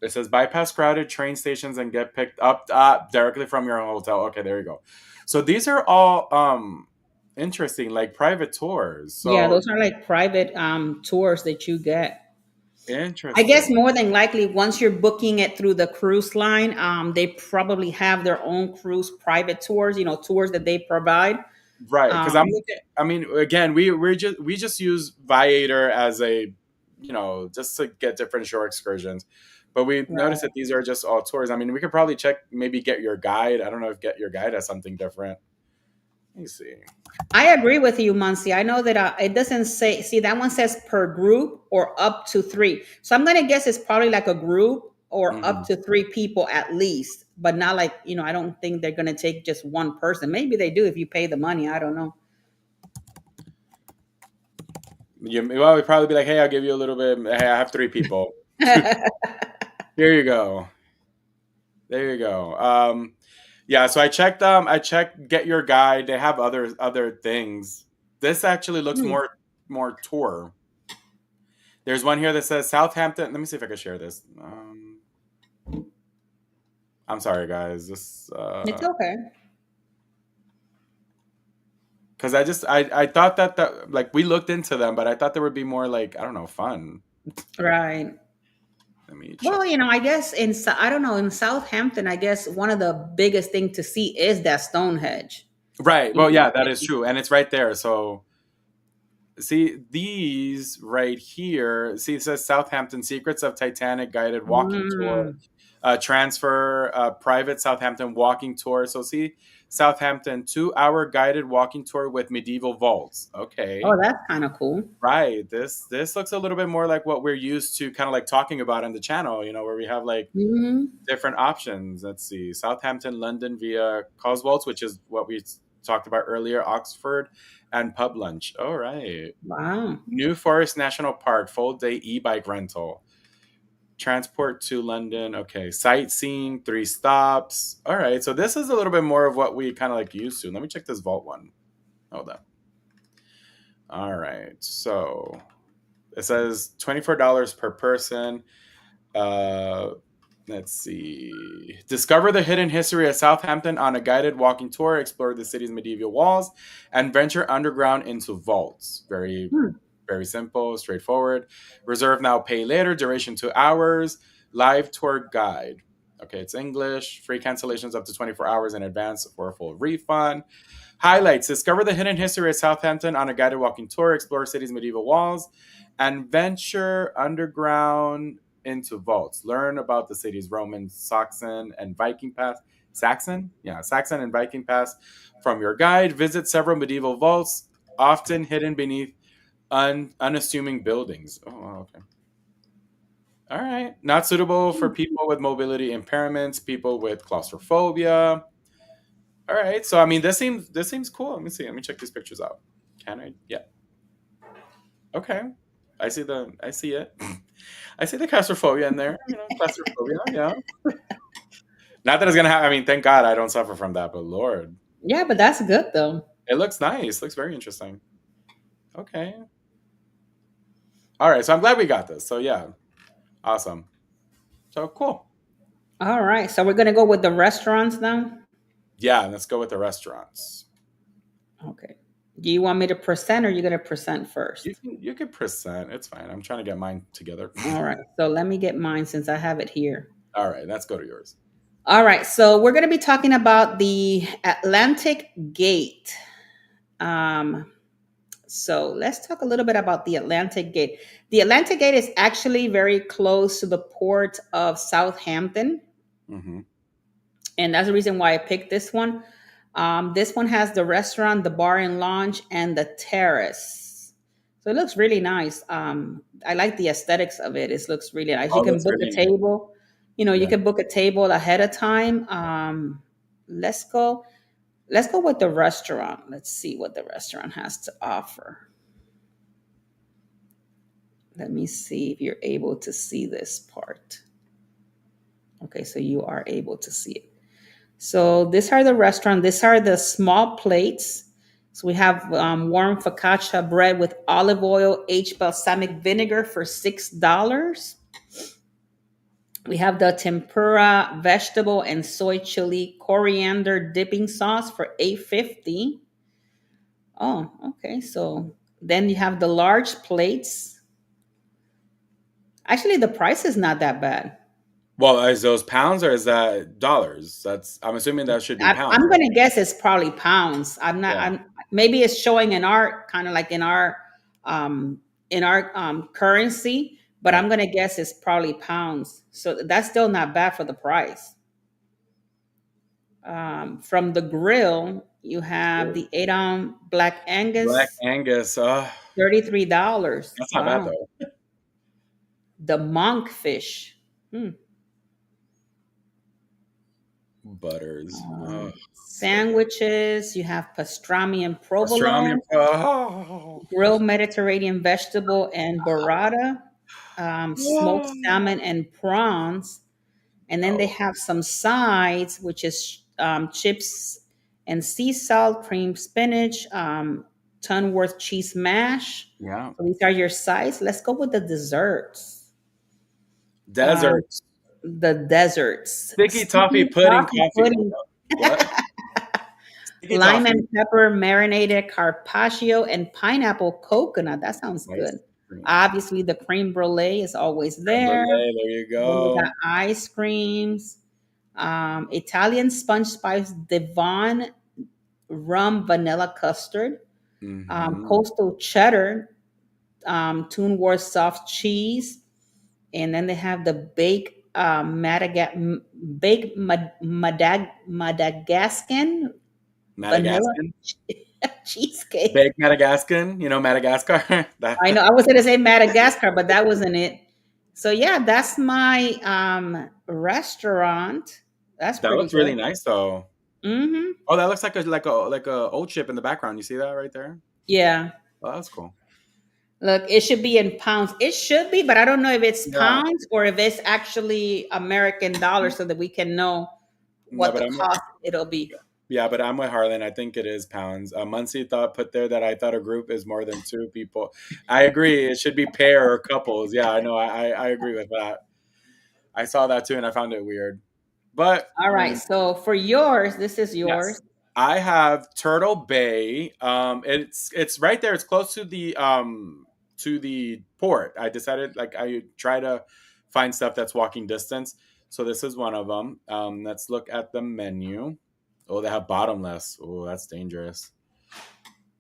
It says bypass crowded train stations and get picked up directly from your hotel. Okay, there you go. So these are all interesting, like private tours. Yeah, So those are like private tours that you get. I guess interesting. more than likely, once you're booking it through the cruise line, they probably have their own cruise private tours. Tours that they provide. Right, because I'm Um, looking. I mean, again, we just use Viator as a, just to get different shore excursions, but we noticed right. that these are just all tours. I mean, we could probably check, maybe Get Your Guide. I don't know if Get Your Guide has something different. Let me see. I agree with you, Muncie. I know that it doesn't say. See, that one says per group or up to three. So I'm gonna guess it's probably like a group or up Hmm. to three people at least, but not like I don't think they're gonna take just one person. Maybe they do if you pay the money. I don't know. Well, we'd probably be like, hey, I'll give you a little bit. Hey, I have three people. Here you go. There you go. Yeah. So I checked. I checked Get Your Guide. They have other things. This actually looks Hmm. more tour. There's one here that says Southampton. Let me see if I can share this. I'm sorry, guys. This It's okay. because I thought that like we looked into them, but I thought there would be more, like, I don't know, fun. Right. Let me check. Well, I guess I don't know, in Southampton, I guess one of the biggest thing to see is that Stonehenge. Right. You Well, yeah, that is know. true, and it's right there. So see these right here. See, it says Southampton Secrets of Titanic guided walking tour. Mm. Transfer private Southampton walking tour. So see, Southampton 2 hour guided walking tour with medieval vaults. Oh, Okay, that's kind of cool. right. This looks a little bit more like what we're used to, kind of like talking about on the channel. Where we have like Hmm. different options. Let's see, Southampton, London via Coswolds, which is what we talked about earlier, Oxford, and pub lunch. All right. Wow. New Forest National Park, full day e-bike rental. Transport to London. Okay. Sightseeing, 3 stops. All right. So this is a little bit more of what we kind of like used to. Let me check this vault one. Hold up. All right. So it says $24 per person. Uh, let's see. Discover the hidden history of Southampton on a guided walking tour. Explore the city's medieval walls and venture underground into vaults. Very, Hmm. very simple, straightforward. Reserve now, pay later. Duration 2 hours. Live tour guide. Okay, it's English. Free cancellations up to 24 hours in advance for a full refund. Highlights: discover the hidden history of Southampton on a guided walking tour, explore city's medieval walls, and venture underground into vaults. Learn about the city's Roman, Saxon, and Viking past. Saxon? Yeah, Saxon and Viking past from your guide. Visit several medieval vaults, often hidden beneath unassuming buildings. Oh, wow, okay. All right. Not suitable for people with mobility impairments, people with claustrophobia. All right. So I mean, this seems cool. Let me see. Let me check these pictures out. Can I? Yeah. Okay. I see it. I see the claustrophobia in there. Claustrophobia. Yeah. Not that it's gonna happen. I mean, thank God I don't suffer from that. But Lord, Yeah, but that's good though. it looks nice. Looks very interesting. Okay. All right. So I'm glad we got this. So yeah, awesome. So cool. All right, so we're gonna go with the restaurants now. Yeah. Let's go with the restaurants. Okay. Do you want me to present, or you gonna present You first? can you can present. It's fine. I'm trying to get mine together. All right. So let me get mine since I have it here. All right. Let's go to yours. All right. So we're gonna be talking about the Atlantic Gate. Um, So let's talk a little bit about the Atlantic Gate. The Atlantic Gate is actually very close to the port of Southampton, Hmm. and that's the reason why I picked this one. This one has the restaurant, the bar and lounge, and the terrace. So it looks really nice. I like the aesthetics of it. It looks really nice. You Oh, can that's book a really nice. table. You Yeah. can book a table ahead of time. Let's go. Let's go with the restaurant. Let's see what the restaurant has to offer. Let me see if you're able to see this part. Okay, so you are able to see it. So these are the restaurant. These are the small plates. So we have warm focaccia bread with olive oil, aged balsamic vinegar for $6. We have the tempura vegetable and soy chili coriander dipping sauce for $8.50. Oh, okay. So then you have the large plates. Actually, the price is not that bad. Well, is those pounds or is that dollars? I'm assuming that should be pounds, I'm right? gonna guess it's probably pounds. I'm not. Yeah. I'm maybe it's showing in our kind of like um in our currency, but Right. I'm gonna guess it's probably pounds. So that's still not bad for the price. From the grill, you have Cool. the 8 ounce Black Black Angus, Angus. $33. That's not bad Wow. though. The monkfish. Hmm. Butters. Oh, so good. Sandwiches. You have pastrami and Pastrami. provolone, Oh. grilled Mediterranean vegetable and burrata, smoked Oh. salmon and prawns. And then they Oh, have some sides, which is chips and sea salt, cream spinach, Tunworth cheese mash. yeah. So these are your sides. Let's go with the desserts. Um, Desserts. the desserts. Sticky toffee Sticky pudding toffee coffee. pudding. What? Sticky Lime toffee and pepper marinated carpaccio and pineapple coconut. That sounds ice good. cream. Obviously, the creme brulee is always Creme there. brulee. There you Then we got go. ice creams, Italian sponge spice Devon rum vanilla custard, Hmm. coastal cheddar, Toonworth soft cheese, and then they have the Madagascan vanilla Madagascar. cheesecake. Baked Madagascar. You know Madagascar. I know That I was gonna say Madagascar, but that wasn't it. So yeah, that's my restaurant. That's that pretty looks really good. nice though. Hmm. Oh, that looks like a old chip in the background. You see that right there? Yeah. Oh, that's cool. Look, it should be in pounds. It should be, but I don't know if it's Yeah. pounds or if it's actually American dollars so that we can know No, what but the I'm cost it'll be. yeah, but I'm with Harlan. I think it is pounds. Muncie thought put there that I thought a group is more than two people. I agree. It should be pair or couples. Yeah, I know. I agree with that. I saw that too, and I found it weird. But All I right. mean, So for yours, this is yes, yours. I have Turtle Bay. It's right there. It's close to the port. I decided like I try to find stuff that's walking distance. So this is one of them. Let's look at the menu. Oh, they have bottomless. Oh, that's dangerous.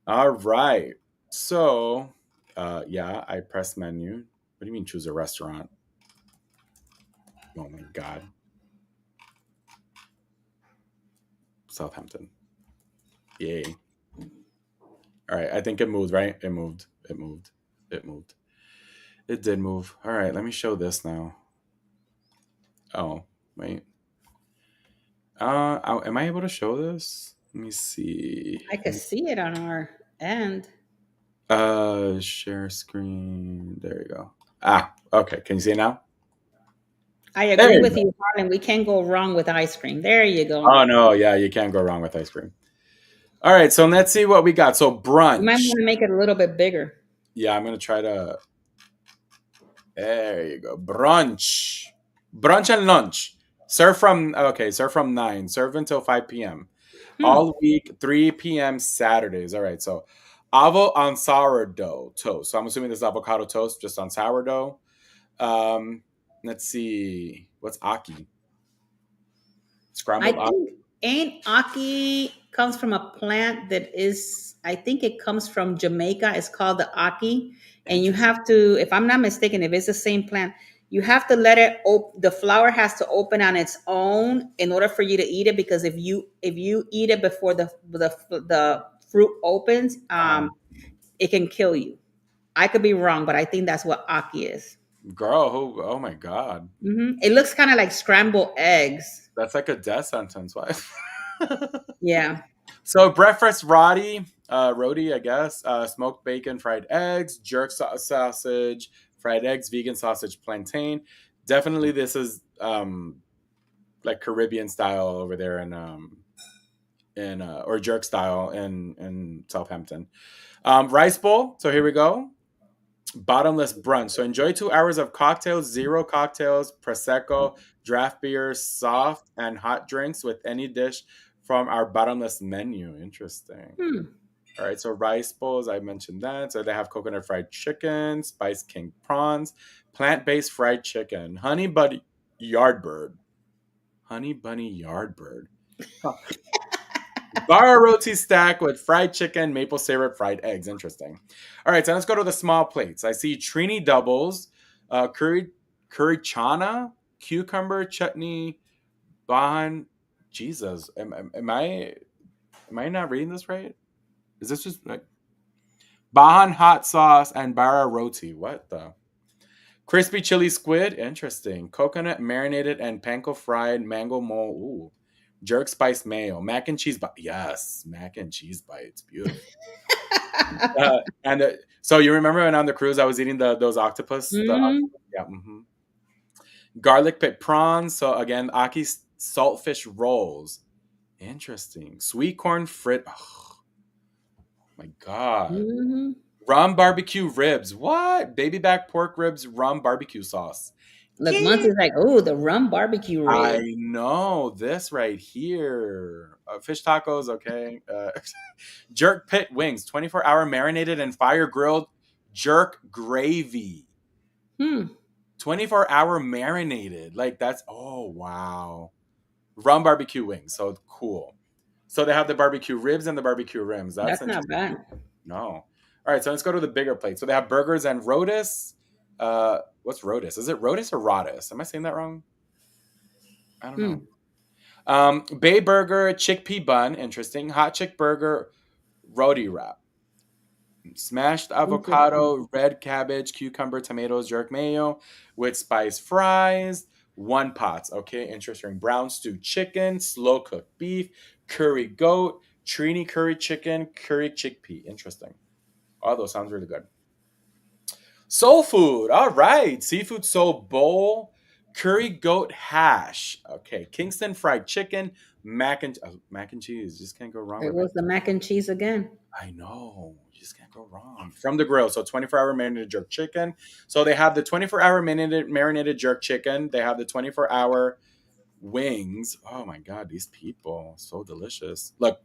All right. So, yeah, I press menu. What do you mean choose a restaurant? Oh my God. Southampton. Yay. All right. I think it moved, right? It moved. It moved. It moved. It did move. All right. Let me show this now. Oh, wait. Am I able to show this? Let me see. I could see it on our end. Share screen. There you go. Okay. Can you see it now? I There agree you with go. you, Harlan. We can't go wrong with ice cream. There you go. Oh no, yeah, you can't go wrong with ice cream. All right, so let's see what we got. So You might brunch. want to make it a little bit bigger. Yeah, I'm gonna try to. There you go. Brunch, brunch and lunch. Serve from 9. Serve until 5 p.m. Hmm. All week, 3 p.m. Saturdays. All right, so avo on sourdough toast. So I'm assuming this is avocado toast just on sourdough. Um, let's see. What's aki? I Scrambled aki. think ain't Aki. comes from a plant that is, I think it comes from Jamaica. It's called the aki. And you Interesting. have to, if I'm not mistaken, if it's the same plant, you have to let it the flower has to open on its own in order for you to eat it, because if you eat it before the fruit opens, it can kill you. I could be wrong, but I think that's what aki is. Girl, oh my God. It looks kind of like scrambled eggs. That's like a death sentence. Why? Yeah. So breakfast roti, I guess. Smoked bacon, fried eggs, sausage, fried eggs, vegan sausage, plantain. Definitely, this is like Caribbean style over there in or jerk style in Southampton. Rice bowl. So here we go. Bottomless brunch. So enjoy 2 hours of cocktails, zero cocktails, prosecco, draft beers, soft and hot drinks with any dish from our bottomless menu. Interesting. Hmm. All right, so rice bowls, I mentioned that. So they have coconut fried chicken, spice king prawns, plant-based fried chicken, yardbird, honey bunny yardbird. Huh. Bar roti stack with fried chicken, maple syrup, fried eggs. Interesting. All right, so let's go to the small plates. I see Trini doubles, curry chana, cucumber chutney, bahan. Jesus, am I not reading this right? Is this just like bahan hot sauce and bara roti? What the? Crispy chili squid. Interesting. Coconut marinated and panko fried mango mole. Ooh. Jerk spice mayo. Mac and cheese. Yes, mac and cheese bites. Beautiful. And so you remember when on the cruise I was eating those octopus? Hmm. Yeah. Garlic pit prawns. So again, Aki's saltfish rolls. Interesting. Sweet corn frit. Oh my God. Hmm. Rum barbecue ribs. What? Baby back pork ribs, rum barbecue sauce. Look, Yeah. Monty's like, oh, the rum barbecue rib. I know this right here. Fish tacos, okay. Jerk pit wings, 24-hour marinated and fire grilled jerk gravy. Hmm. 24-hour marinated. Like that's, oh, wow. Rum barbecue wings. So cool. So they have the barbecue ribs and the barbecue rims. That's That's not interesting. bad. No. All right, so let's go to the bigger plate. So they have burgers and rotis. What's rotis? Is it rotis or rotis? Am I saying that wrong? I don't know. Hmm. Bay burger, chickpea bun, interesting. Hot chick burger, roti wrap. Smashed Interesting. avocado, red cabbage, cucumber, tomatoes, jerk mayo with spice fries. One pots, okay, interesting. Brown stewed chicken, slow cooked beef, curry goat, trini curry chicken, curry chickpea. Interesting. All those sounds really good. Soul food. All right. Seafood soul bowl, curry goat hash. Okay. Kingston fried chicken, mac and cheese. Just can't go wrong It with mac. was the mac and cheese again. I know. You just can't go wrong. From the grill. So 24-hour marinated jerk chicken. So they have the 24-hour marinated jerk chicken. They have the 24-hour wings. Oh my God, these people. So delicious. Look,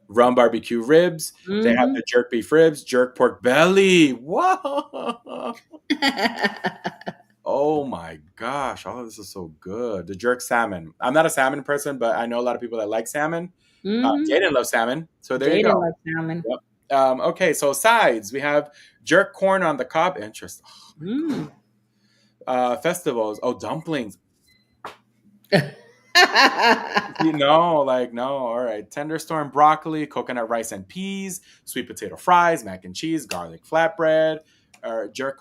rum barbecue ribs. They have Hmm. the jerk beef ribs, jerk pork belly. Whoa. Oh my gosh, all of this is so good. The jerk salmon. I'm not a salmon person, but I know a lot of people that like salmon. Hmm. Jaden loves salmon. So there you go. Jaden likes salmon. Yep. Okay, so sides. We have jerk corn on the cob. Interest. Oh my Mm. God. Festivals. Oh, dumplings. No, like no. All right. Tenderstorm broccoli, coconut rice and peas, sweet potato fries, mac and cheese, garlic flatbread, jerk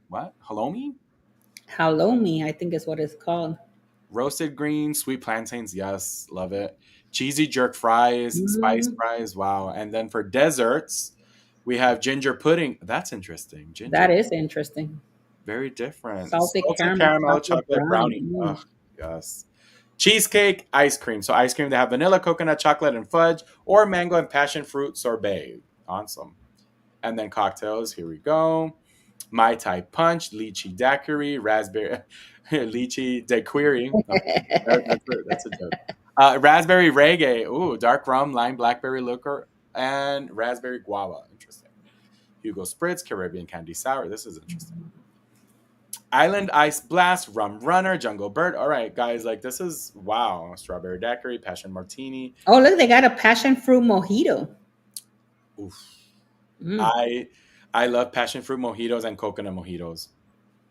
what? Halloumi? Halloumi, I think is what it's called. Roasted greens, sweet plantains. Yes, love it. Cheesy jerk fries, spice Mm. fries. Wow. And then for desserts, we have ginger pudding. That's interesting. That Ginger, is interesting. very different. Salted Salted caramel, caramel chocolate chocolate brownie. brownie. Mm. Oh, yes. Cheesecake, ice cream. So ice cream, they have vanilla, coconut, chocolate, and fudge, or mango and passion fruit sorbet. Awesome. And then cocktails. Here we go. Mai Tai punch, lychee daiquiri, raspberry, lychee daiquiri. Oh, that's a joke. Raspberry reggae. Ooh, dark rum, lime, blackberry liquor, and raspberry guava. Interesting. Hugo Spritz, Caribbean candy sour. This is interesting. Island Ice Blast, Rum Runner, Jungle Bird. All right, guys, like this is wow. Strawberry Daiquiri, Passion Martini. Oh, look, they got a passion fruit mojito. Oof. Mm. I I love passion fruit mojitos and coconut mojitos.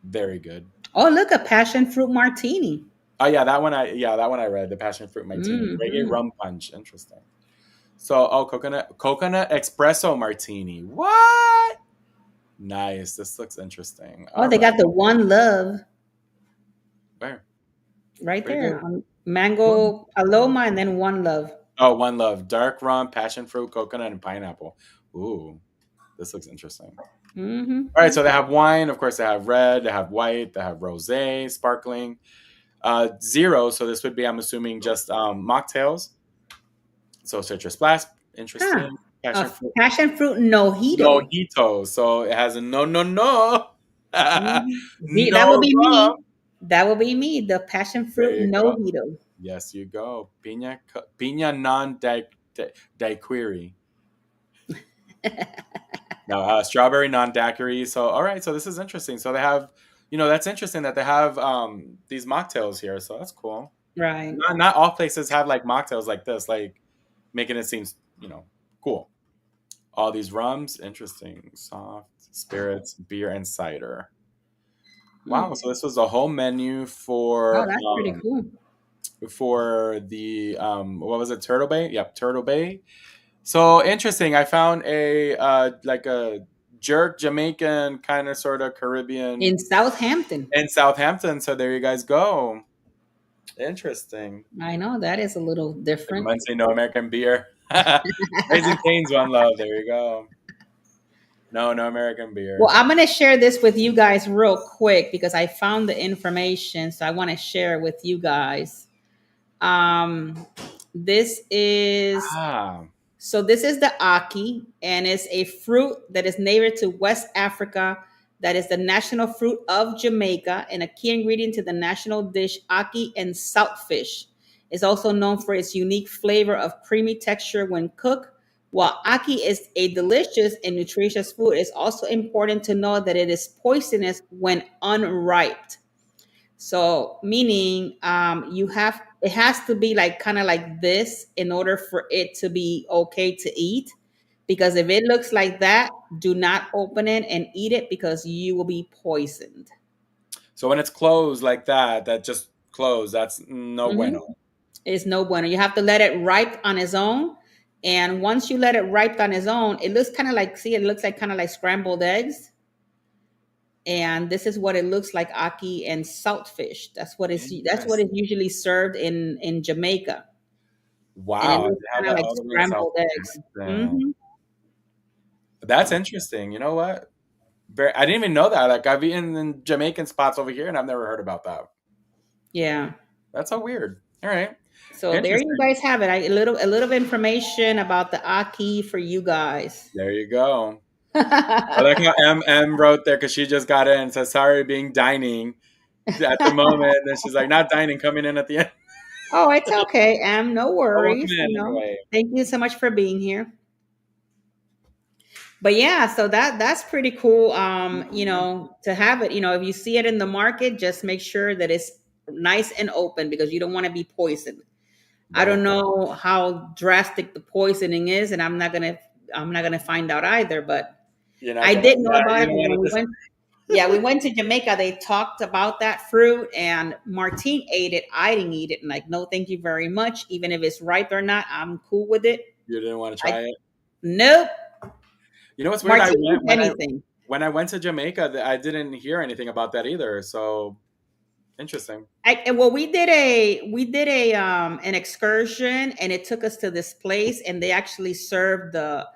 Very good. Oh, look, a passion fruit martini. Oh yeah, that one I read, the passion fruit martini. Reggae Hmm. rum punch. Interesting. So coconut espresso martini. What? Nice. This looks interesting. Oh, All they right. got the one love Where? right Where you there. go? One. Mango paloma and then one love. Oh, one love. Dark rum, passion fruit, coconut, and pineapple. Ooh, this looks interesting. All right, Hmm. so they have wine. Of course, they have red, they have white, they have rosé, sparkling. Zero. So this would be, I'm assuming, just mocktails. So citrus blast, Huh. interesting. A Passion fruit, passion fruit mojito. mojito. So it has a no, no, no, Mhm. That no will be rum. me. That will be me. The passion There fruit you go. mojito. Yes, you go. Pina non daiquiri. No, strawberry non daiquiri. So all right, so this is interesting. So they have, that's interesting that they have these mocktails here. So that's cool. Right. Not all places have like mocktails like this, like making it seem cool. All these rums, interesting. Soft spirits, beer, and cider. Wow. Hmm. So this was a whole menu Oh, that's pretty cool. for the what was it, Turtle Bay? Yep, Turtle Bay. So interesting. I found a like a jerk Jamaican kind of sort of Caribbean In Southampton. in Southampton. So there you guys go. Interesting. I know that is a little Like different. Muncie, no American beer. Raising Cane's one love. There you go. No, no American Well, beer. I'm going to share this with you guys real quick because I found the information. So I want to share it with you guys. Um, this is Ah, this is the aki, and it's a fruit that is native to West Africa. That is the national fruit of Jamaica and a key ingredient to the national dish aki and saltfish. It's also known for its unique flavor of creamy texture when cooked. While aki is a delicious and nutritious food, it's also important to know that it is poisonous when unripe. So meaning you have it has to be like kind of like this in order for it to be okay to eat. Because if it looks like that, do not open it and eat it because you will be poisoned. so when it's closed like that, that just closed. That's no Hmm. bueno. It's no bueno. You have to let it ripe on its own. And once you let it ripe on its own, it looks kind of like, see, it looks like kind of like scrambled eggs. And this is what it looks like, aki and saltfish. That's what is Interesting. usually served in Jamaica. And it Wow, looks they have kind of that like all the way in scrambled eggs. Southampton. Hmm. That's interesting. You know what? I didn't even know that. Like I've eaten in Jamaican spots over here, and I've never heard about that. Yeah. That's so weird. All right, So there you interesting. guys have it. A little information about the aki for you guys. There you go. I like how M wrote there because she just got in. Says sorry being dining at the moment, and she's like not dining, coming in at the end. Oh, it's okay, no Oh, welcome worries. in anyway. Thank you so much for being here. But yeah, so that's pretty cool. Mhm. To have it, if you see it in the market, just make sure that it's nice and open because you don't want to be poisoned. I That is, don't know how drastic the poisoning is, and I'm not gonna find out either. But you're not I gonna. did know Yeah, about you it don't because want when we to. went. Yeah, we went to Jamaica. They talked about that fruit, and Martine ate it. I didn't eat it, and like, no, thank you very much. Even if it's ripe or not, I'm cool with it. You didn't want to I try it. Nope. You know what's weird? Martine eats anything. When I went to Jamaica, I didn't hear anything about that either. So interesting. Well, we did a an excursion, and it took us to this place, and they actually served the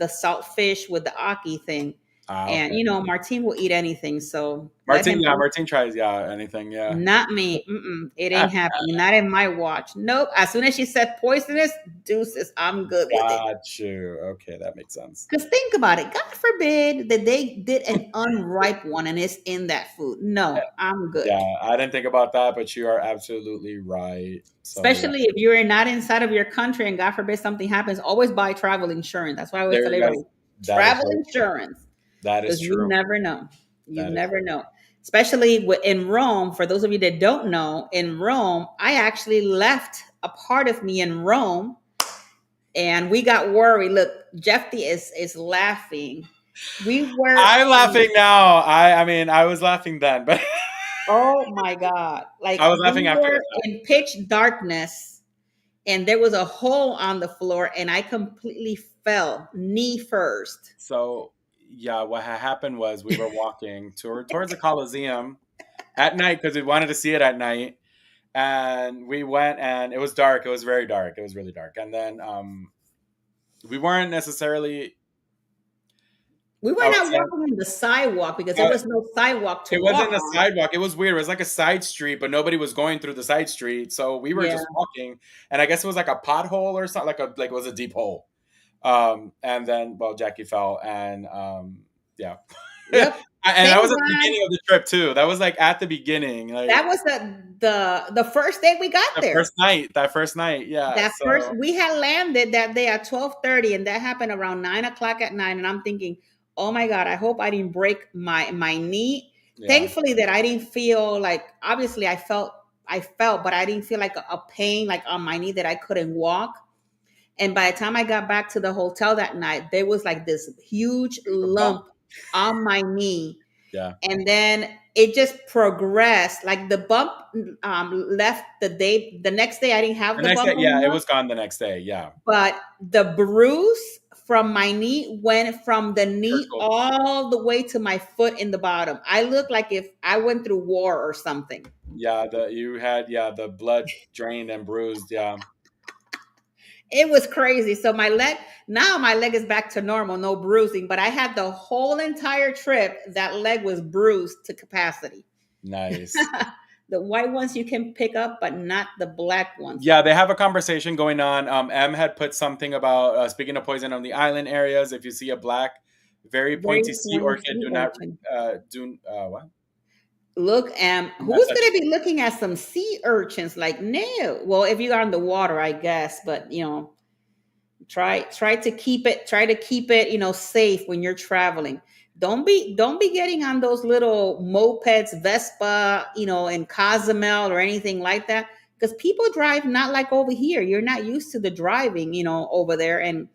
salt fish with the aki thing. Ah, And okay. Martine will eat anything, so let him eat. Martin tries anything. Yeah. Not me. Mm-mm. It ain't happening. Not in my watch. Nope. As soon as she said poisonous, deuces, I'm good with it. Got you. Okay, that makes sense. Because think about it. God forbid that they did an unripe one and it's in that food. No, I'm good. Yeah, I didn't think about that, but you are absolutely right. So yeah, Especially if you're not inside of your country and God forbid something happens, always buy travel insurance. That's why I always there tell you go. everybody That is travel very true. insurance That is because you true. never know. You That is never know. especially in Rome. For those of you that don't know, in Rome, I actually left a part of me in Rome, and we got worried. Look, Jeffy is laughing. We were, I'm laughing now. I mean, I was laughing then, but oh my God, like I was we laughing after were the fact. in pitch darkness, and there was a hole on the floor, and I completely fell knee first. So yeah, what happened was we were walking towards the Coliseum at night because we wanted to see it at night, and we went and it was dark. It was very dark. It was really dark, and then we weren't necessarily. We I were would not say walking on the sidewalk because there uh, was no sidewalk to it walk wasn't a on. sidewalk. It was weird. It was like a side street, but nobody was going through the side street, so we were Yeah. just walking. And I guess it was like a pothole or something, like it was a deep hole. And then well, Jackie fell, and yeah. And Yep. that was Thank at the God. beginning of the trip too. That was like at the beginning, like That was the first day we got the there. first night. That first night, yeah. That first So we had landed that day at 12:30, and that happened around 9 o'clock at night. And I'm thinking, oh my God, I hope I didn't break my knee. yeah, Thankfully that I didn't feel like, obviously I felt, but I didn't feel like a pain like on my knee that I couldn't walk. And by the time I got back to the hotel that night, there was like this huge a bump. lump on my knee. Yeah, And then it just progressed. Like the bump left the next day. I didn't have the the next bump day, yeah, it anymore, was gone the next day. Yeah, but the bruise from my knee went from the knee circle. all the way to my foot in the bottom. I looked like if I went through war or something. Yeah, the blood drained and bruised. Yeah, It was crazy. So my leg is back to normal, no bruising, but I had the whole entire trip, that leg was bruised to capacity. nice. The white ones you can pick up, but not the black ones. Yeah, they have a conversation going on. M had put something about speaking of poison on the island areas. If you see a black, very Very pointy sea pointy orchid, sea do not urchin. do what? Look, Do not who's touch gonna be looking at some sea urchins? Like, no. Well, if you're on the water, I guess, but try to keep it safe when you're traveling. Don't be getting on those little mopeds, Vespa, in Cozumel or anything like that, because people drive not like over here. You're not used to the driving, over there. And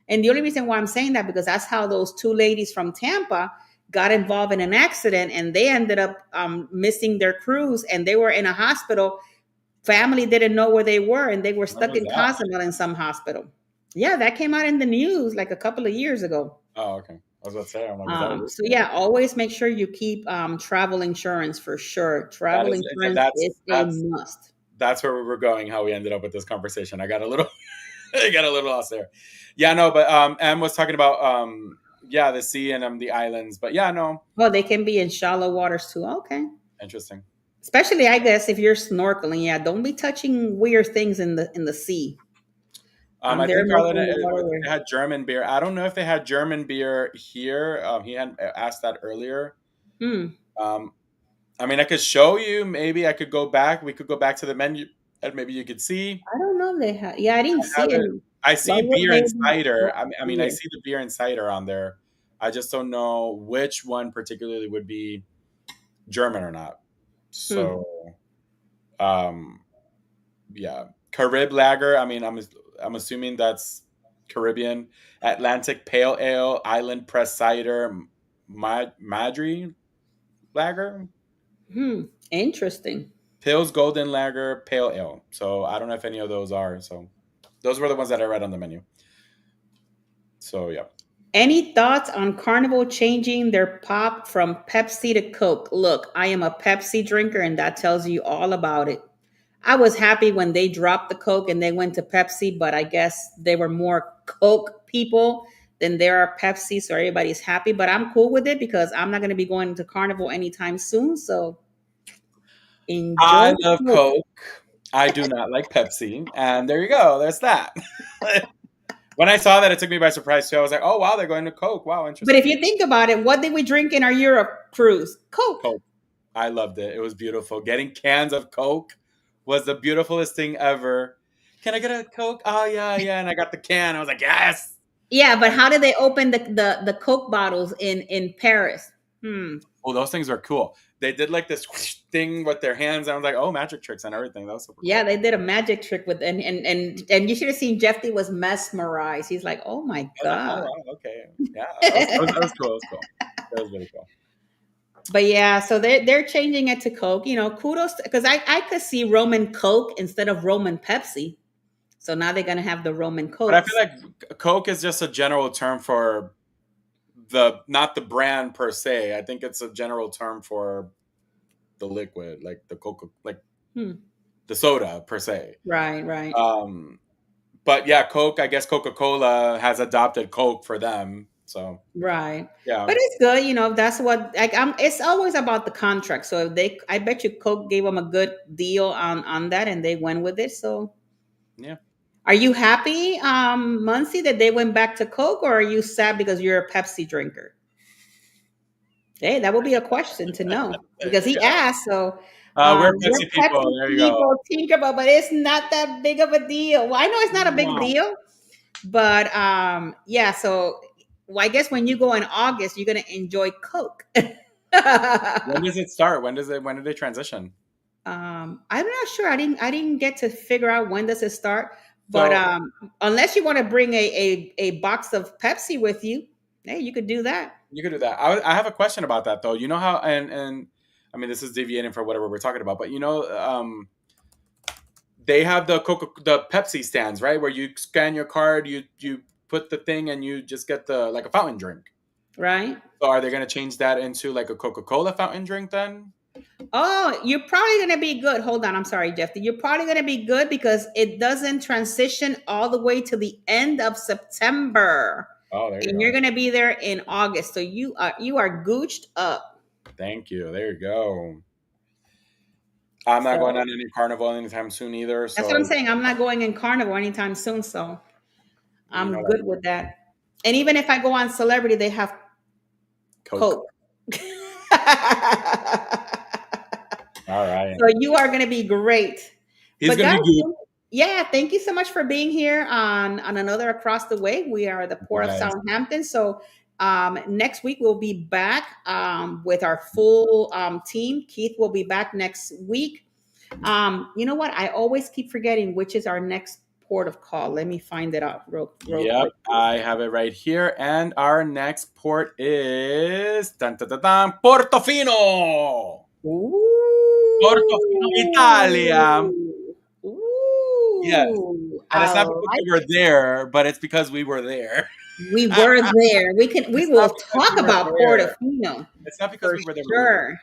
the only reason why I'm saying that, because that's how those two ladies from Tampa got involved in an accident, and they ended up missing their cruise, and they were in a hospital. Family didn't know where they were, and they were When stuck was in that? Cozumel in some hospital. Yeah, that came out in the news like a couple of years ago. Oh, okay. I was about to say, I'm like, was that So recent? yeah, always make sure you keep travel insurance for sure. That Travel is insurance that's is a must. that's where we were going. How we ended up with this conversation. I got a little, I got a little lost there. Yeah, no, but M was talking about yeah, the sea and the islands. But yeah, no, Well, they can be in shallow waters too. Okay. interesting. Especially, I guess, if you're snorkeling. Yeah, don't be touching weird things in the sea. I There are think no Carlin water. they had German beer. I don't know if they had German beer here. He had asked that earlier. Hmm. Um, I mean, I could show you. Maybe I could go back. We could go back to the menu, and maybe you could see. I don't know if they have. Yeah, I didn't I see have it. it. I Why see would beer they and not cider. have I mean, I beer? see the beer and cider on there. I just don't know which one particularly would be German or not. Hmm. So, um, yeah, Carib Lager. I mean, I'm assuming that's Caribbean. Atlantic Pale Ale, Island Press Cider, Madri Lager, Hmm. Interesting. Pils Golden Lager, Pale Ale. So I don't know if any of those are. So those were the ones that I read on the menu. So yeah. Any thoughts on Carnival changing their pop from Pepsi to Coke? Look, I am a Pepsi drinker, and that tells you all about it. I was happy when they dropped the Coke and they went to Pepsi, but I guess they were more Coke people than there are Pepsi, so everybody's happy. But I'm cool with it because I'm not going to be going to Carnival anytime soon. So enjoy I love Coke. Coke. I do not like Pepsi. And there you go. There's that. When I saw that, it took me by surprise too. I was like, oh, wow, they're going to Coke. Wow, But if interesting. you think about it, what did we drink in our Europe cruise? Coke. Coke. I loved it. It was beautiful. Getting cans of Coke was the beautifulest thing ever. Can I get a Coke? Oh, yeah, yeah. And I got the can. I was like, yes. Yeah, but how did they open the Coke bottles in Paris? Hmm. Oh, those things are cool. they did like this thing with their hands. And I was like, oh, magic tricks and everything. That was super Yeah, cool. they did a magic trick with and you should have seen Jeffy was mesmerized. He's like, oh my I was like, oh God. wow, okay, yeah, that was cool. That was cool. That was really cool. But yeah, so they're changing it to Coke. You know, kudos because I could see Roman Coke instead of Roman Pepsi. So now they're gonna have the Roman But I feel Cokes. like Coke is just a general term for not the brand per se. I think it's a general term for the liquid, like the Coca, like Hmm. the soda per se. Right, right, Um, but yeah, Coke. I guess Coca-Cola has adopted Coke for them. So right. yeah, But it's good, you know. That's what like it's always about the contract. So if I bet you Coke gave them a good deal on that, and they went with it. So yeah. are you happy, Muncie, that they went back to Coke, or are you sad because you're a Pepsi drinker? Hey, that would be a question to know There because you he go. asked. So We're we're Pepsi people. Pepsi There you go. people, Tinkerbell, but it's not that big of a deal. Well, I know it's not a big No. deal, but yeah. So well, I guess when you go in August, you're gonna enjoy Coke. When does it start? When did they transition? I'm not sure. I didn't get to figure out when does it start. But So unless you want to bring a box of Pepsi with you, hey, you could do that. you could do that. I have a question about that though. You know how and I mean this is deviating from whatever we're talking about, but you know they have the Pepsi stands, right? Where you scan your card, you put the thing and you just get the like a fountain drink. Right? So are they going to change that into like a Coca-Cola fountain drink then? Oh, you're probably going to be good. Hold on. I'm sorry, Jeff. You're probably going to be good because it doesn't transition all the way to the end of September. Oh, there you And you're go. going to be there in August. So you are gooched up. Thank you. There you go. I'm not going So on any carnival anytime soon either. that's what I'm So saying. I'm not going in Carnival anytime soon. So you know I'm that good with that. And even if I go on Celebrity, they have Coke. Coke. So All right. you are going to be great. He's But going to guys, be good. yeah, thank you so much for being here on another Across the Way. We are the You Port of guys. Southampton. So next week we'll be back with our full team. Keith will be back next week. You know what? I always keep forgetting which is our next port of call. Let me find it out real Yep, quick. I have it right here. And our next port is dun, dun, dun, dun, Portofino. Portofino, Italia. Ooh. Yes. Ooh. And I it's not because like we were there, but it's because we were there. we were there. We It's not will because talk we were about there. Portofino It's not because for we were there, but we were there. sure.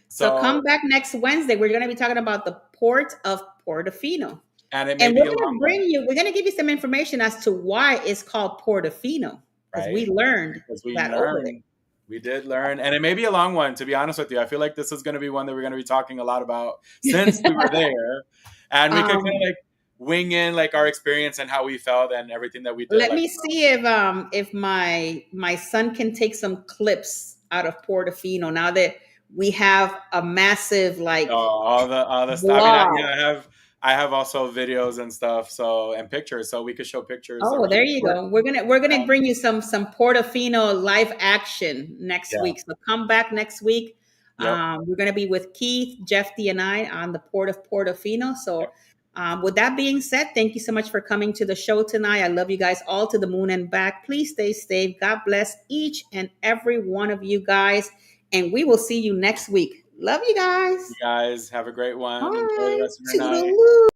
So So, come back next Wednesday. We're going to be talking about the port of Portofino. and it may And be we're a going to long one, we're going to give you some information as to why it's called Portofino because we right? learned Because we that over there. learned. We did learn. And it may be a long one, to be honest with you. I feel like this is going to be one that we're going to be talking a lot about since we were there. And we could kind um, of like wing in like our experience and how we felt and everything that we did. let Like, me see if my son can take some clips out of Portofino now that we have a massive like all the stuff. I mean, vlog. I have also videos and stuff, so and pictures, so we could show pictures Oh, around there the you port. go. We're gonna bring you some Portofino live action next Yeah. week. So come back next week. Yep. We're gonna be with Keith, Jeffy, and I on the port of Portofino. So with that being said, thank you so much for coming to the show tonight. I love you guys all to the moon and back. Please stay safe. God bless each and every one of you guys. And we will see you next week. Love you guys. You guys have a great one. Enjoy the Bye. rest of your night. Toodaloo.